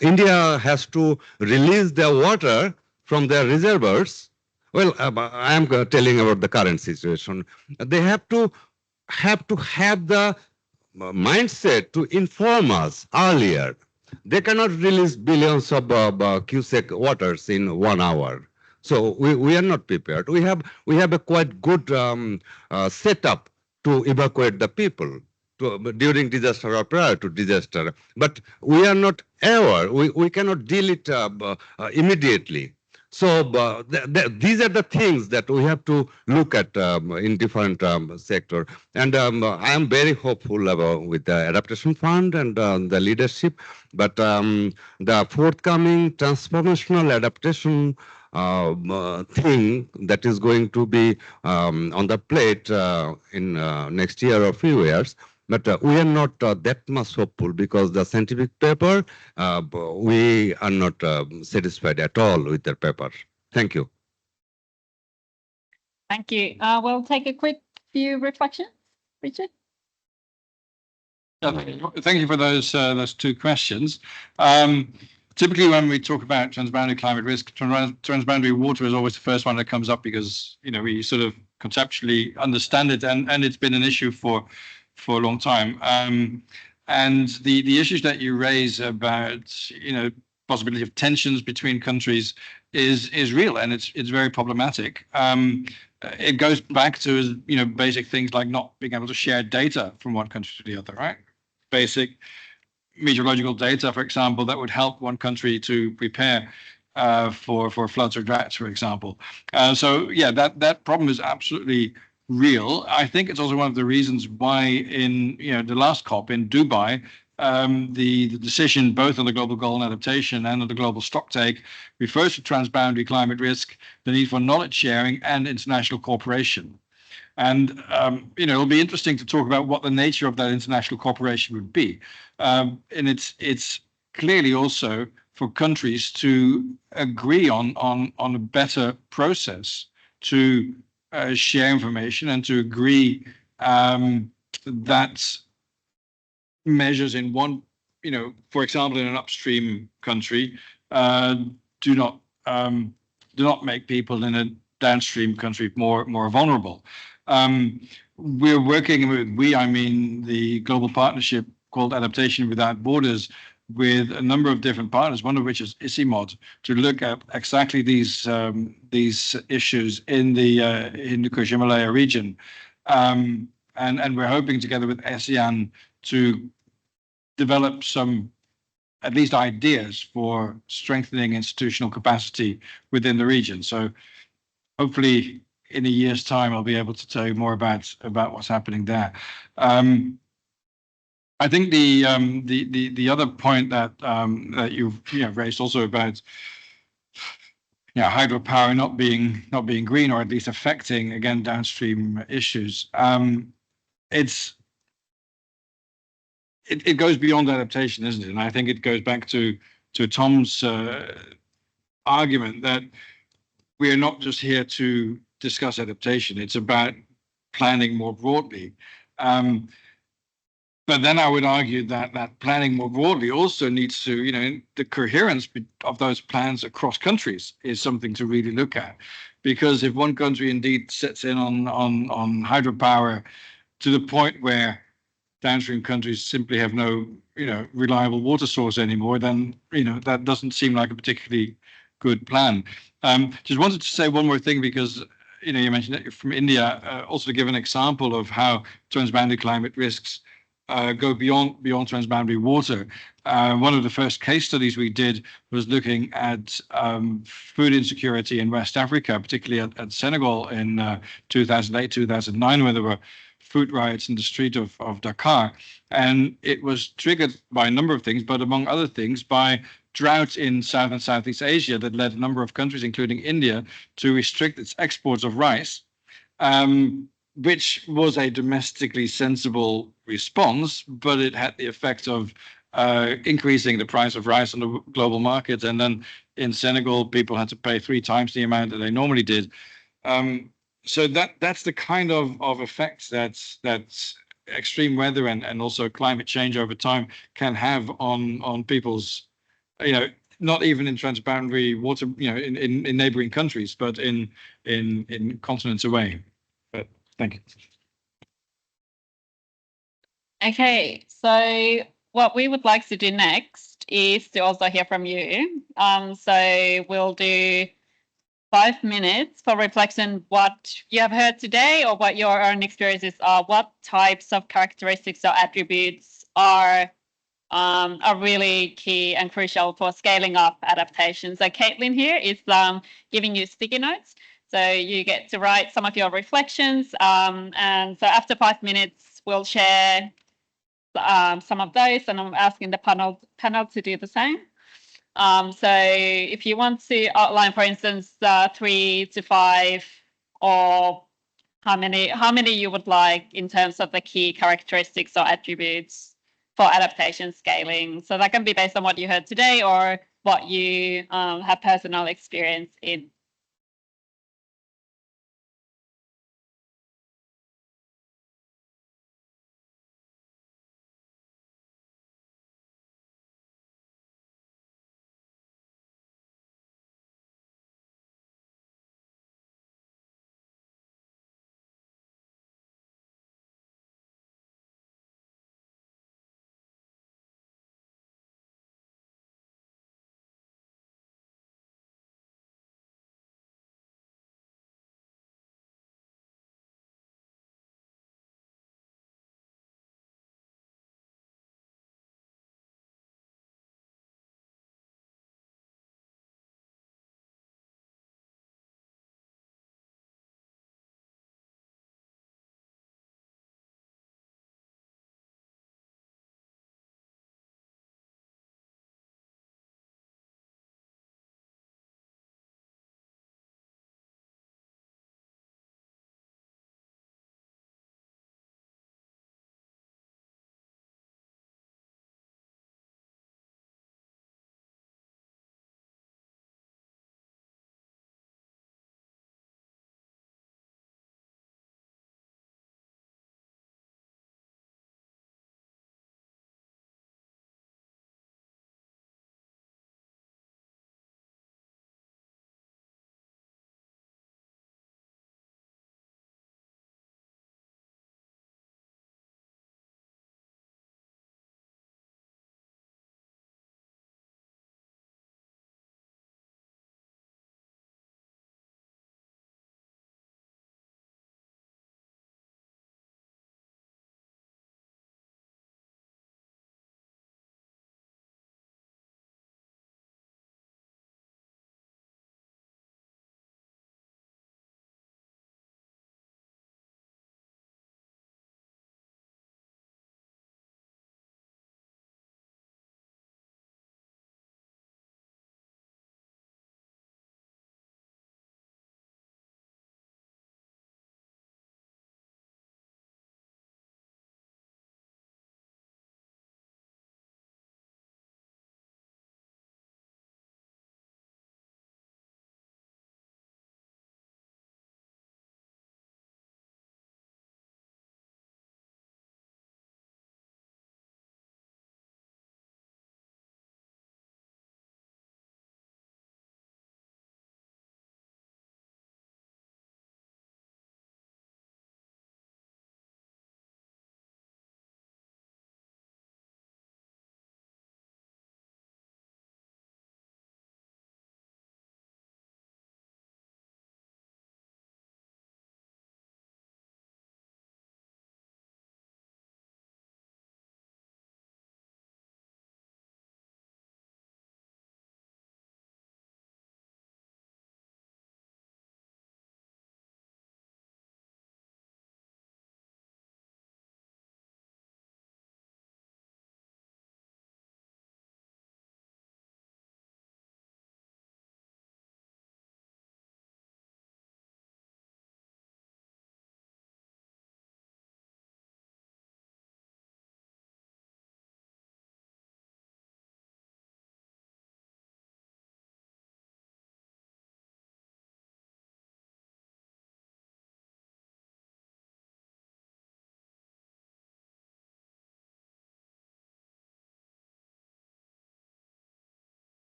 India has to release the water from their reservoirs, well, I am telling about the current situation. They have to have the mindset to inform us earlier. They cannot release billions of cubic waters in 1 hour. So we are not prepared. We have a quite good setup to evacuate the people during disaster or prior to disaster. But we are not aware. We cannot deal it immediately. So these are the things that we have to look at in different sector. And I am very hopeful about with the adaptation fund and the leadership. But the forthcoming transformational adaptation thing that is going to be on the plate in next year or few years. But we are not that much hopeful because the scientific paper, we are not satisfied at all with the paper. Thank you. Thank you. We'll take a quick few reflections. Richard? Thank you for those two questions. Typically, when we talk about transboundary climate risk, transboundary water is always the first one that comes up because we sort of conceptually understand it, and it's been an issue for a long time. And the issues that you raise about possibility of tensions between countries is real, and it's very problematic. It goes back to basic things like not being able to share data from one country to the other, right? Basic meteorological data, for example, that would help one country to prepare for floods or droughts, for example. So yeah, that problem is absolutely real. I think it's also one of the reasons why in the last COP in Dubai, the decision both on the global goal and adaptation and on the global stocktake refers to transboundary climate risk, the need for knowledge sharing and international cooperation. And it'll be interesting to talk about what the nature of that international cooperation would be. And it's clearly also for countries to agree on a better process to share information and to agree that measures in one, for example, in an upstream country, do not make people in a downstream country more vulnerable. We're working with, I mean the global partnership called Adaptation Without Borders, with a number of different partners, one of which is ICIMOD, to look at exactly these issues in the Kush Himalaya region. And we're hoping together with ASEAN to develop some at least ideas for strengthening institutional capacity within the region. So hopefully in a year's time, I'll be able to tell you more about what's happening there. I think the other point that you've raised also about hydropower not being green, or at least affecting again downstream issues. It goes beyond adaptation, isn't it? And I think it goes back to Tom's argument that we are not just here to discuss adaptation. It's about planning more broadly. But then I would argue that planning more broadly also needs to, the coherence of those plans across countries is something to really look at. Because if one country indeed sets in on hydropower to the point where downstream countries simply have no, reliable water source anymore, then, that doesn't seem like a particularly good plan. Just wanted to say one more thing because, you mentioned that you're from India, also to give an example of how transboundary climate risks go beyond transboundary water. One of the first case studies we did was looking at food insecurity in West Africa, particularly at Senegal in 2008, 2009, where there were food riots in the street of Dakar. And it was triggered by a number of things, but among other things, by drought in South and Southeast Asia that led a number of countries, including India, to restrict its exports of rice, which was a domestically sensible response, but it had the effect of increasing the price of rice on the global market. And then in Senegal, people had to pay 3 times the amount that they normally did. So that's the kind of effects that's extreme weather and also climate change over time can have on people's, not even in transboundary water, in neighboring countries, but in continents away. But thank you. Okay, so what we would like to do next is to also hear from you. So we'll do 5 minutes for reflection, what you have heard today or what your own experiences are, what types of characteristics or attributes are really key and crucial for scaling up adaptation. So Caitlin here is giving you sticky notes. So you get to write some of your reflections. And so after 5 minutes, we'll share some of those, and I'm asking the panel to do the same. So if you want to outline, for instance, 3 to 5, or how many you would like in terms of the key characteristics or attributes for adaptation scaling. So that can be based on what you heard today or what you have personal experience in.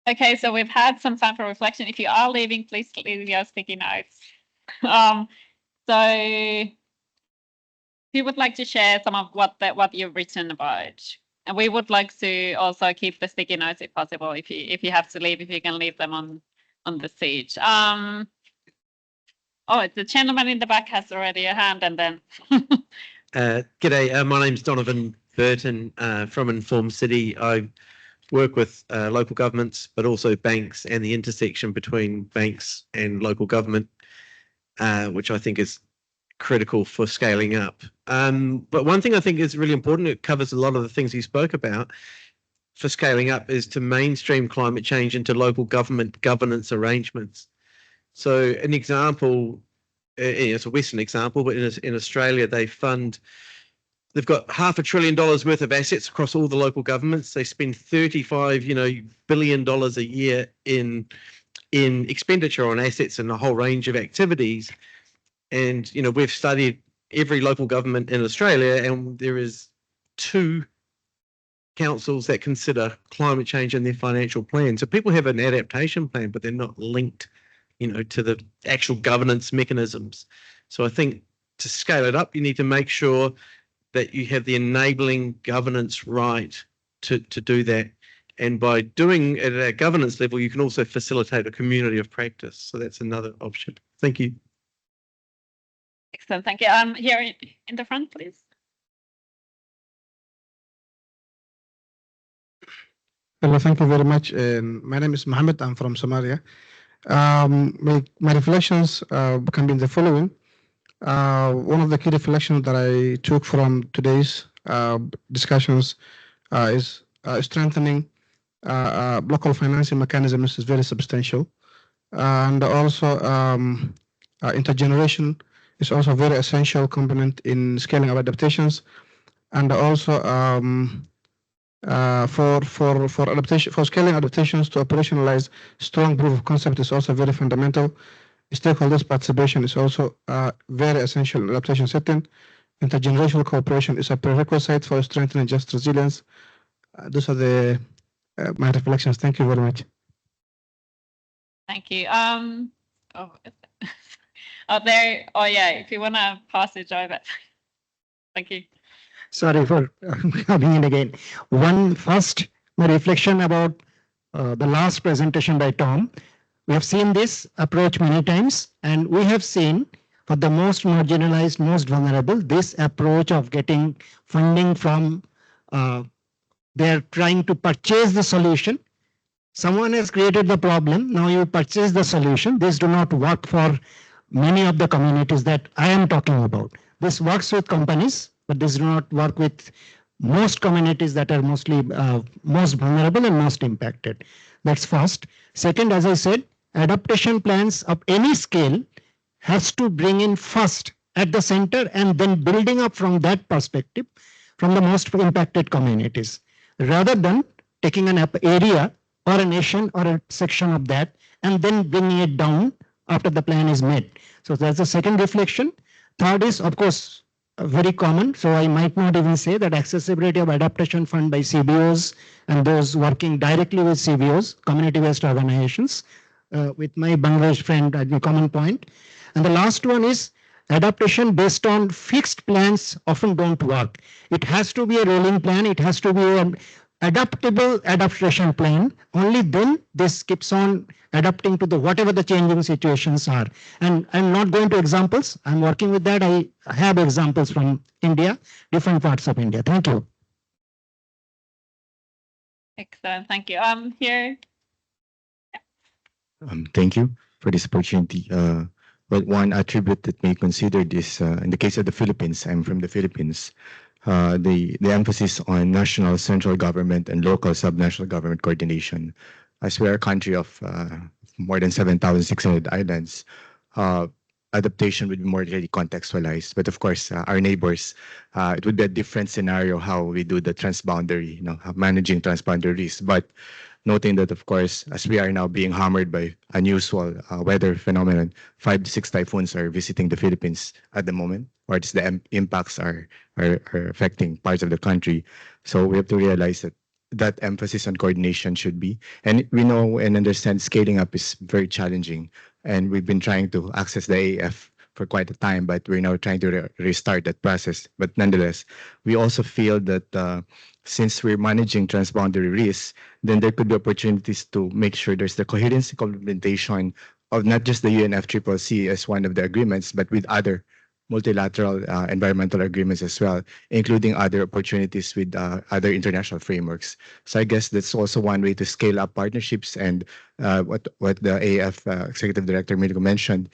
Okay, so we've had some time for reflection. If you are leaving, please leave your sticky notes. So who would like to share some of what you've written about? And we would like to also keep the sticky notes if possible. If you have to leave, if you can leave them on the seat. Oh, the gentleman in the back has already a hand, and then. G'day, my name's Donovan Burton from Informed City. I work with local governments, but also banks and the intersection between banks and local government, which I think is critical for scaling up. But one thing I think is really important, it covers a lot of the things you spoke about for scaling up, is to mainstream climate change into local government governance arrangements. So an example, it's a Western example, but in Australia, they've got $500 billion worth of assets across all the local governments. They spend $35 billion a year in expenditure on assets and a whole range of activities. And we've studied every local government in Australia, and there is 2 councils that consider climate change in their financial plan. So people have an adaptation plan, but they're not linked to the actual governance mechanisms. So I think to scale it up, you need to make sure that you have the enabling governance right to do that. And by doing it at a governance level, you can also facilitate a community of practice. So that's another option. Thank you. Excellent, thank you. Here in the front, please. Hello, thank you very much. My name is Mohammed. I'm from Somalia. My reflections can be the following. One of the key reflections that I took from today's discussions is strengthening local financing mechanisms is very substantial. And also intergeneration is also a very essential component in scaling of adaptations. And also for scaling adaptations to operationalize strong proof of concept is also very fundamental. Stakeholders' participation is also very essential in adaptation setting. Intergenerational cooperation is a prerequisite for strengthening just resilience. Those are my reflections. Thank you very much. Thank you. If you want to pass it over. Thank you. Sorry for coming in again. My reflection about the last presentation by Tom. We have seen this approach many times, and we have seen for the most marginalized, most vulnerable, this approach of getting funding from, they're trying to purchase the solution. Someone has created the problem, now you purchase the solution. This do not work for many of the communities that I am talking about. This works with companies, but this do not work with most communities that are mostly most vulnerable and most impacted. That's first. Second, as I said, adaptation plans of any scale has to bring in first at the center and then building up from that perspective from the most impacted communities, rather than taking an area or a nation or a section of that and then bringing it down after the plan is made. So that's the second reflection. Third is, of course, very common. So I might not even say that accessibility of adaptation fund by CBOs and those working directly with CBOs, community-based organizations, with my Bangladesh friend at the common point. And the last one is adaptation based on fixed plans often don't work. It has to be a rolling plan. It has to be an adaptable adaptation plan. Only then this keeps on adapting to the whatever the changing situations are. And I'm not going to examples. I'm working with that. I have examples from India, different parts of India. Thank you. Excellent. Thank you. Here. Thank you for this opportunity. Well, one attribute that may consider this, in the case of the Philippines, I'm from the Philippines, the emphasis on national central government and local subnational government coordination. As we are a country of more than 7,600 islands, adaptation would be more really contextualized. But of course, our neighbors, it would be a different scenario how we do the transboundary, managing transboundary risks. But noting that, of course, as we are now being hammered by unusual weather phenomenon, 5 to 6 typhoons are visiting the Philippines at the moment, or the impacts are affecting parts of the country. So we have to realize that that emphasis on coordination should be. And we know and understand scaling up is very challenging. And we've been trying to access the AF for quite a time, but we're now trying to restart that process. But nonetheless, we also feel that since we're managing transboundary risks, then there could be opportunities to make sure there's the coherence and complementation of not just the UNFCCC as one of the agreements, but with other multilateral environmental agreements as well, including other opportunities with other international frameworks. So I guess that's also one way to scale up partnerships, and what the AF Executive Director Milico mentioned,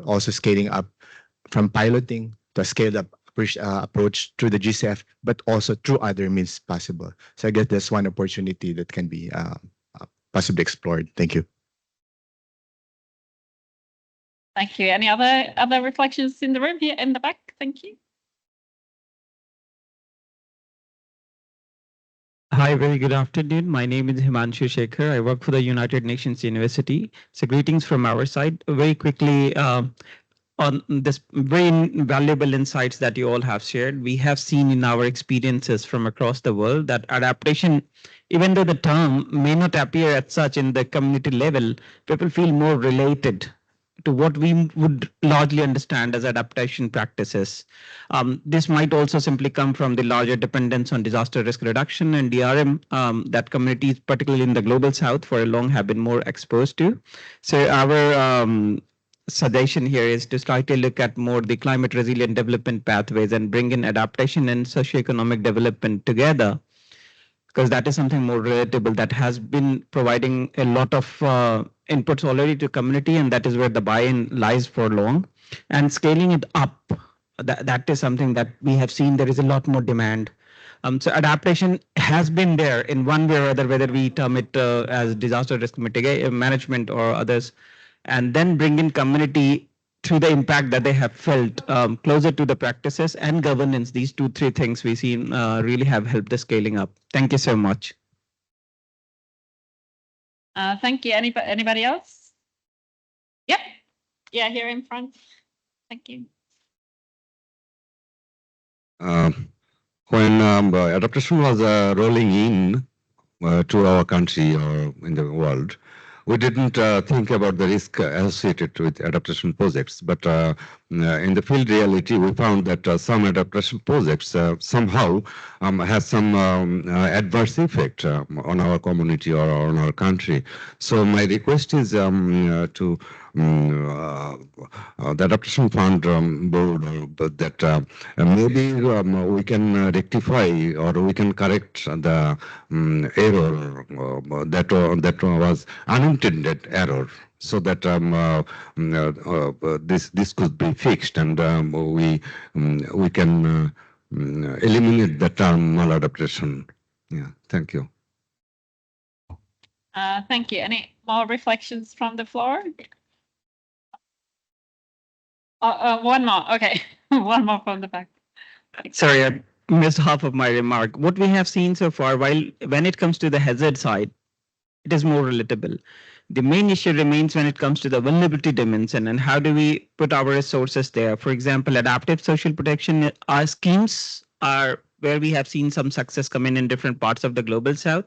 also scaling up from piloting to a scaled up approach through the GCF, but also through other means possible. So I guess that's one opportunity that can be possibly explored. Thank you. Thank you. Any other reflections in the room here in the back? Thank you. Hi, very good afternoon. My name is Himanshu Shekhar. I work for the United Nations University. So greetings from our side. Very quickly, on this very valuable insights that you all have shared, we have seen in our experiences from across the world that adaptation, even though the term may not appear as such in the community level, people feel more related to what we would largely understand as adaptation practices. This might also simply come from the larger dependence on disaster risk reduction and DRM that communities, particularly in the global south, for long have been more exposed to. So our suggestion here is to slightly look at more the climate resilient development pathways and bring in adaptation and socioeconomic development together, because that is something more relatable that has been providing a lot of inputs already to community, and that is where the buy-in lies for long. And scaling it up, that is something that we have seen there is a lot more demand. So adaptation has been there in one way or other, whether we term it as disaster risk mitigation management or others, and then bring in community through the impact that they have felt closer to the practices and governance. These 2-3 things we see really have helped the scaling up. Thank you so much. Thank you. Anybody else? Yep. Yeah, here in front. Thank you. When adaptation was rolling in to our country or in the world, we didn't think about the risk associated with adaptation projects, but in the field reality, we found that some adaptation projects somehow has some adverse effect on our community or on our country. So my request is to the Adaptation Fund board that maybe we can rectify or we can correct the error that was unintended error, so that this could be fixed, and we can eliminate the term maladaptation. Yeah, thank you. Thank you. Any more reflections from the floor? One more. Okay, one more from the back. Sorry, I missed half of my remark. What we have seen so far, when it comes to the hazard side, it is more relatable. The main issue remains when it comes to the vulnerability dimension and how do we put our resources there. For example, adaptive social protection schemes are where we have seen some success coming in different parts of the global south.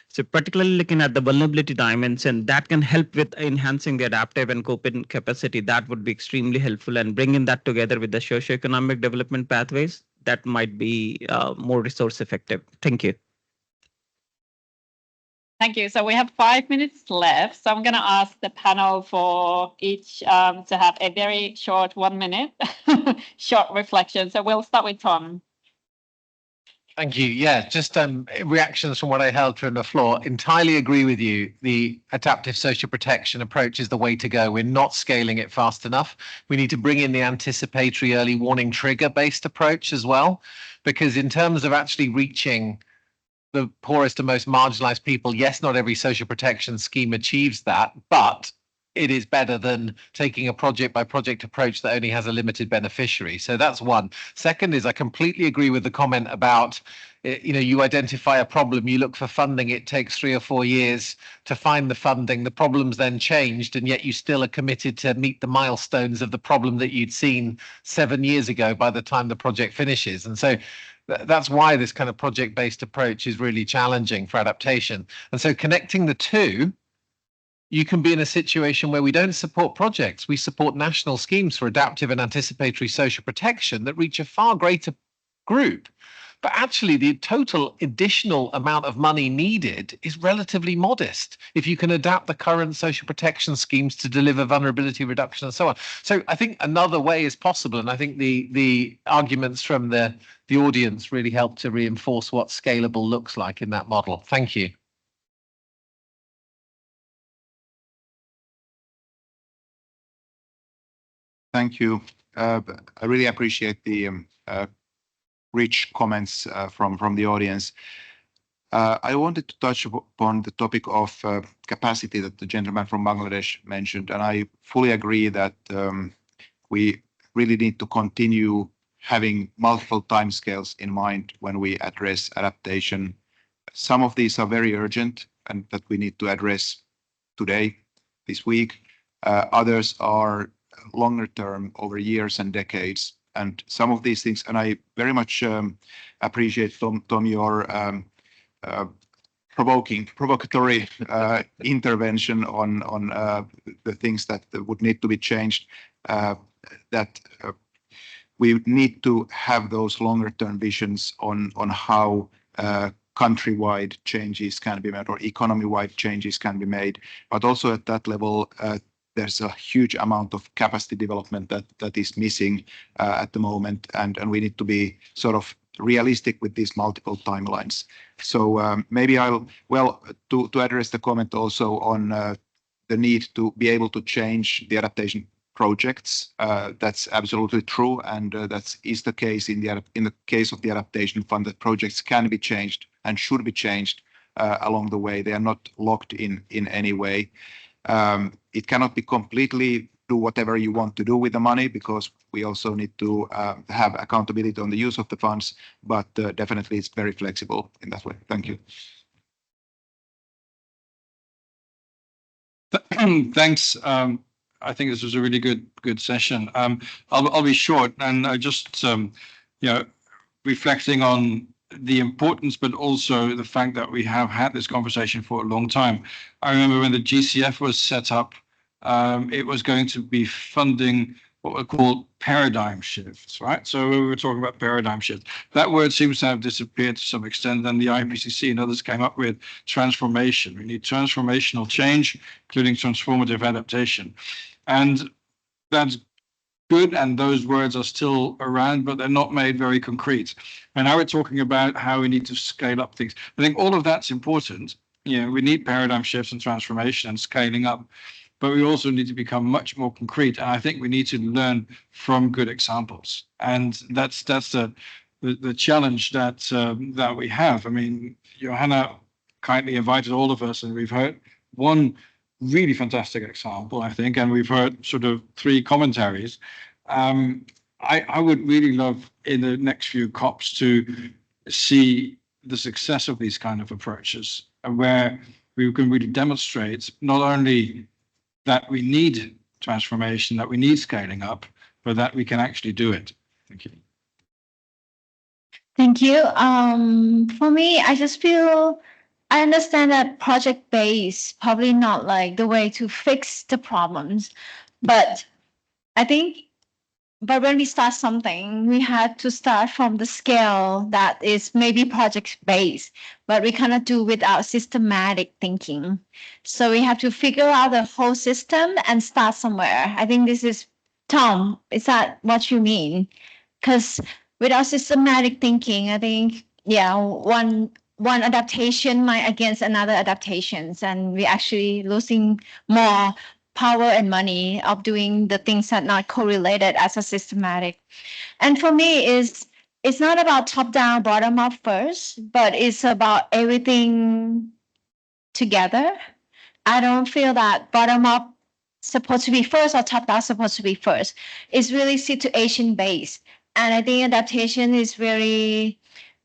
So particularly looking at the vulnerability dimension, that can help with enhancing the adaptive and coping capacity. That would be extremely helpful, and bringing that together with the socioeconomic development pathways, that might be more resource effective. Thank you. Thank you. So we have 5 minutes left. So I'm going to ask the panel for each to have a very short 1 minute short reflection. So we'll start with Tom. Thank you. Yeah, just reactions from what I heard from the floor. Entirely agree with you. The adaptive social protection approach is the way to go. We're not scaling it fast enough. We need to bring in the anticipatory early warning trigger based approach as well, because in terms of actually reaching the poorest and most marginalized people, yes, not every social protection scheme achieves that, but it is better than taking a project by project approach that only has a limited beneficiary. So that's one. Second is I completely agree with the comment about, you identify a problem, you look for funding, it takes 3 or 4 years to find the funding. The problem's then changed, and yet you still are committed to meet the milestones of the problem that you'd seen 7 years ago by the time the project finishes. And so that's why this kind of project-based approach is really challenging for adaptation. And so connecting the two, you can be in a situation where we don't support projects, we support national schemes for adaptive and anticipatory social protection that reach a far greater group. But actually, the total additional amount of money needed is relatively modest if you can adapt the current social protection schemes to deliver vulnerability reduction and so on. So I think another way is possible. And I think the arguments from the audience really help to reinforce what Scalable looks like in that model. Thank you. Thank you. I really appreciate the rich comments from the audience. I wanted to touch upon the topic of capacity that the gentleman from Bangladesh mentioned, and I fully agree that we really need to continue having multiple timescales in mind when we address adaptation. Some of these are very urgent and that we need to address today, this week. Others are longer term, over years and decades. And some of these things, and I very much appreciate, Tom, your provocatory intervention on the things that would need to be changed, that we need to have those longer term visions on how countrywide changes can be made or economy-wide changes can be made. But also at that level, there's a huge amount of capacity development that is missing at the moment, and we need to be sort of realistic with these multiple timelines. So maybe to address the comment also on the need to be able to change the adaptation projects. That's absolutely true, and that is the case in the case of the adaptation fund, that projects can be changed and should be changed along the way. They are not locked in any way. It cannot be completely do whatever you want to do with the money, because we also need to have accountability on the use of the funds, but definitely it's very flexible in that way. Thank you. Thanks. I think this was a really good session. I'll be short, and just reflecting on the importance, but also the fact that we have had this conversation for a long time. I remember when the GCF was set up, it was going to be funding what were called paradigm shifts, right? So we were talking about paradigm shift. That word seems to have disappeared to some extent, and the IPCC and others came up with transformation. We need transformational change, including transformative adaptation. And that's good, and those words are still around, but they're not made very concrete. And now we're talking about how we need to scale up things. I think all of that's important. We need paradigm shifts and transformation and scaling up, but we also need to become much more concrete. And I think we need to learn from good examples. And that's the challenge that we have. I mean, Johanna kindly invited all of us, and we've heard one really fantastic example, I think, and we've heard sort of 3 commentaries. I would really love in the next few COPs to see the success of these kind of approaches, and where we can really demonstrate not only that we need transformation, that we need scaling up, but that we can actually do it. Thank you. Thank you. For me, I just feel I understand that project-based probably not like the way to fix the problems, but I think, but when we start something, we had to start from the scale that is maybe project-based, but we cannot do without systematic thinking. So we have to figure out the whole system and start somewhere. I think this is, Tom, is that what you mean? Because without systematic thinking, I think, yeah, one adaptation might against another adaptations, and we're actually losing more power and money of doing the things that not correlated as a systematic. And for me, it's not about top down, bottom up first, but it's about everything together. I don't feel that bottom up supposed to be first or top down supposed to be first. It's really situation based, and I think adaptation is very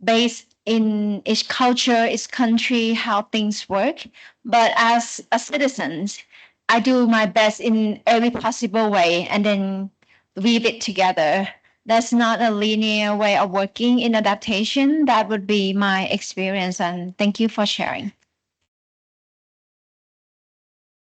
based in each culture, each country, how things work. But as a citizen, I do my best in every possible way and then weave it together That's not a linear way of working in adaptation. That would be my experience, and thank you for sharing.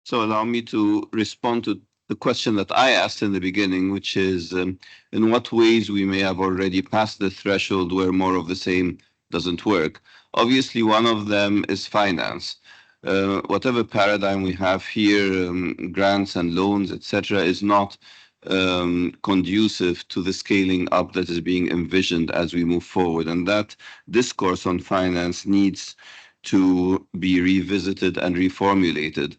So allow me to respond to the question that I asked in the beginning, which is in what ways we may have already passed the threshold where more of the same doesn't work. Obviously, one of them is finance. Whatever paradigm we have here, grants and loans, etc., is not conducive to the scaling up that is being envisioned as we move forward. And that discourse on finance needs to be revisited and reformulated.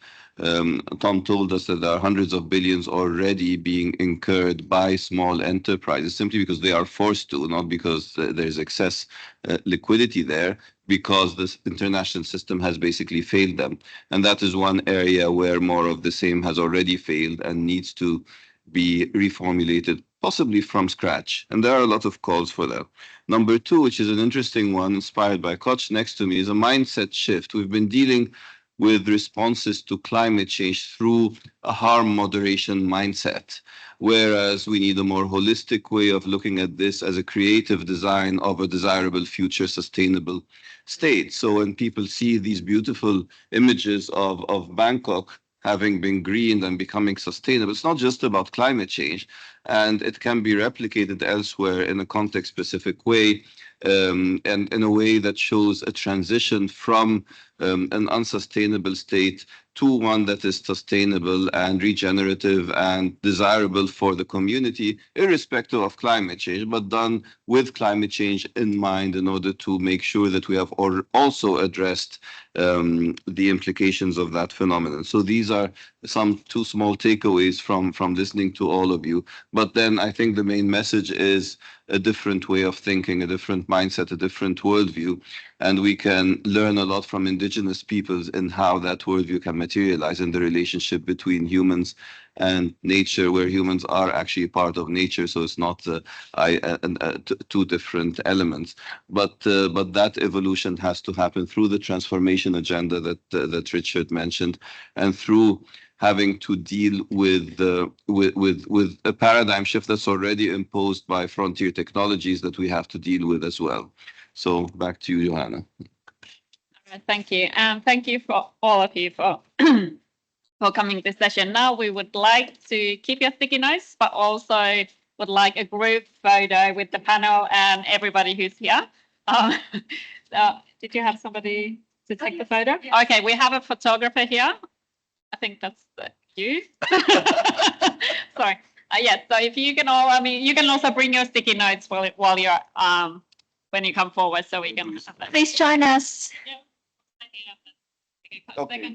Tom told us that there are hundreds of billions already being incurred by small enterprises simply because they are forced to, not because there's excess liquidity there, because this international system has basically failed them. And that is one area where more of the same has already failed and needs to be reformulated, possibly from scratch. And there are a lot of calls for that. Number two, which is an interesting one, inspired by Koch next to me, is a mindset shift. We've been dealing with responses to climate change through a harm moderation mindset, whereas we need a more holistic way of looking at this as a creative design of a desirable future sustainable state. So when people see these beautiful images of Bangkok having been greened and becoming sustainable, it's not just about climate change, and it can be replicated elsewhere in a context-specific way, and in a way that shows a transition from an unsustainable state to one that is sustainable and regenerative and desirable for the community, irrespective of climate change, but done with climate change in mind in order to make sure that we have also addressed the implications of that phenomenon. So these are some two small takeaways from listening to all of you. But then I think the main message is a different way of thinking, a different mindset, a different worldview. And we can learn a lot from indigenous peoples in how that worldview can materialize in the relationship between humans and nature, where humans are actually part of nature. So it's not two different elements. But that evolution has to happen through the transformation agenda that Richard mentioned, and through having to deal with a paradigm shift that's already imposed by frontier technologies that we have to deal with as well. So back to you, Johanna. All right, thank you. And thank you for all of you for coming to this session. Now we would like to keep your sticky notes, but also would like a group photo with the panel and everybody who's here. So did you have somebody to take the photo? Yeah. Okay, we have a photographer here. I think that's you. Sorry. Yeah, so if you can all, you can also bring your sticky notes while you're when you come forward, so we can. Please join us. Yeah. Okay.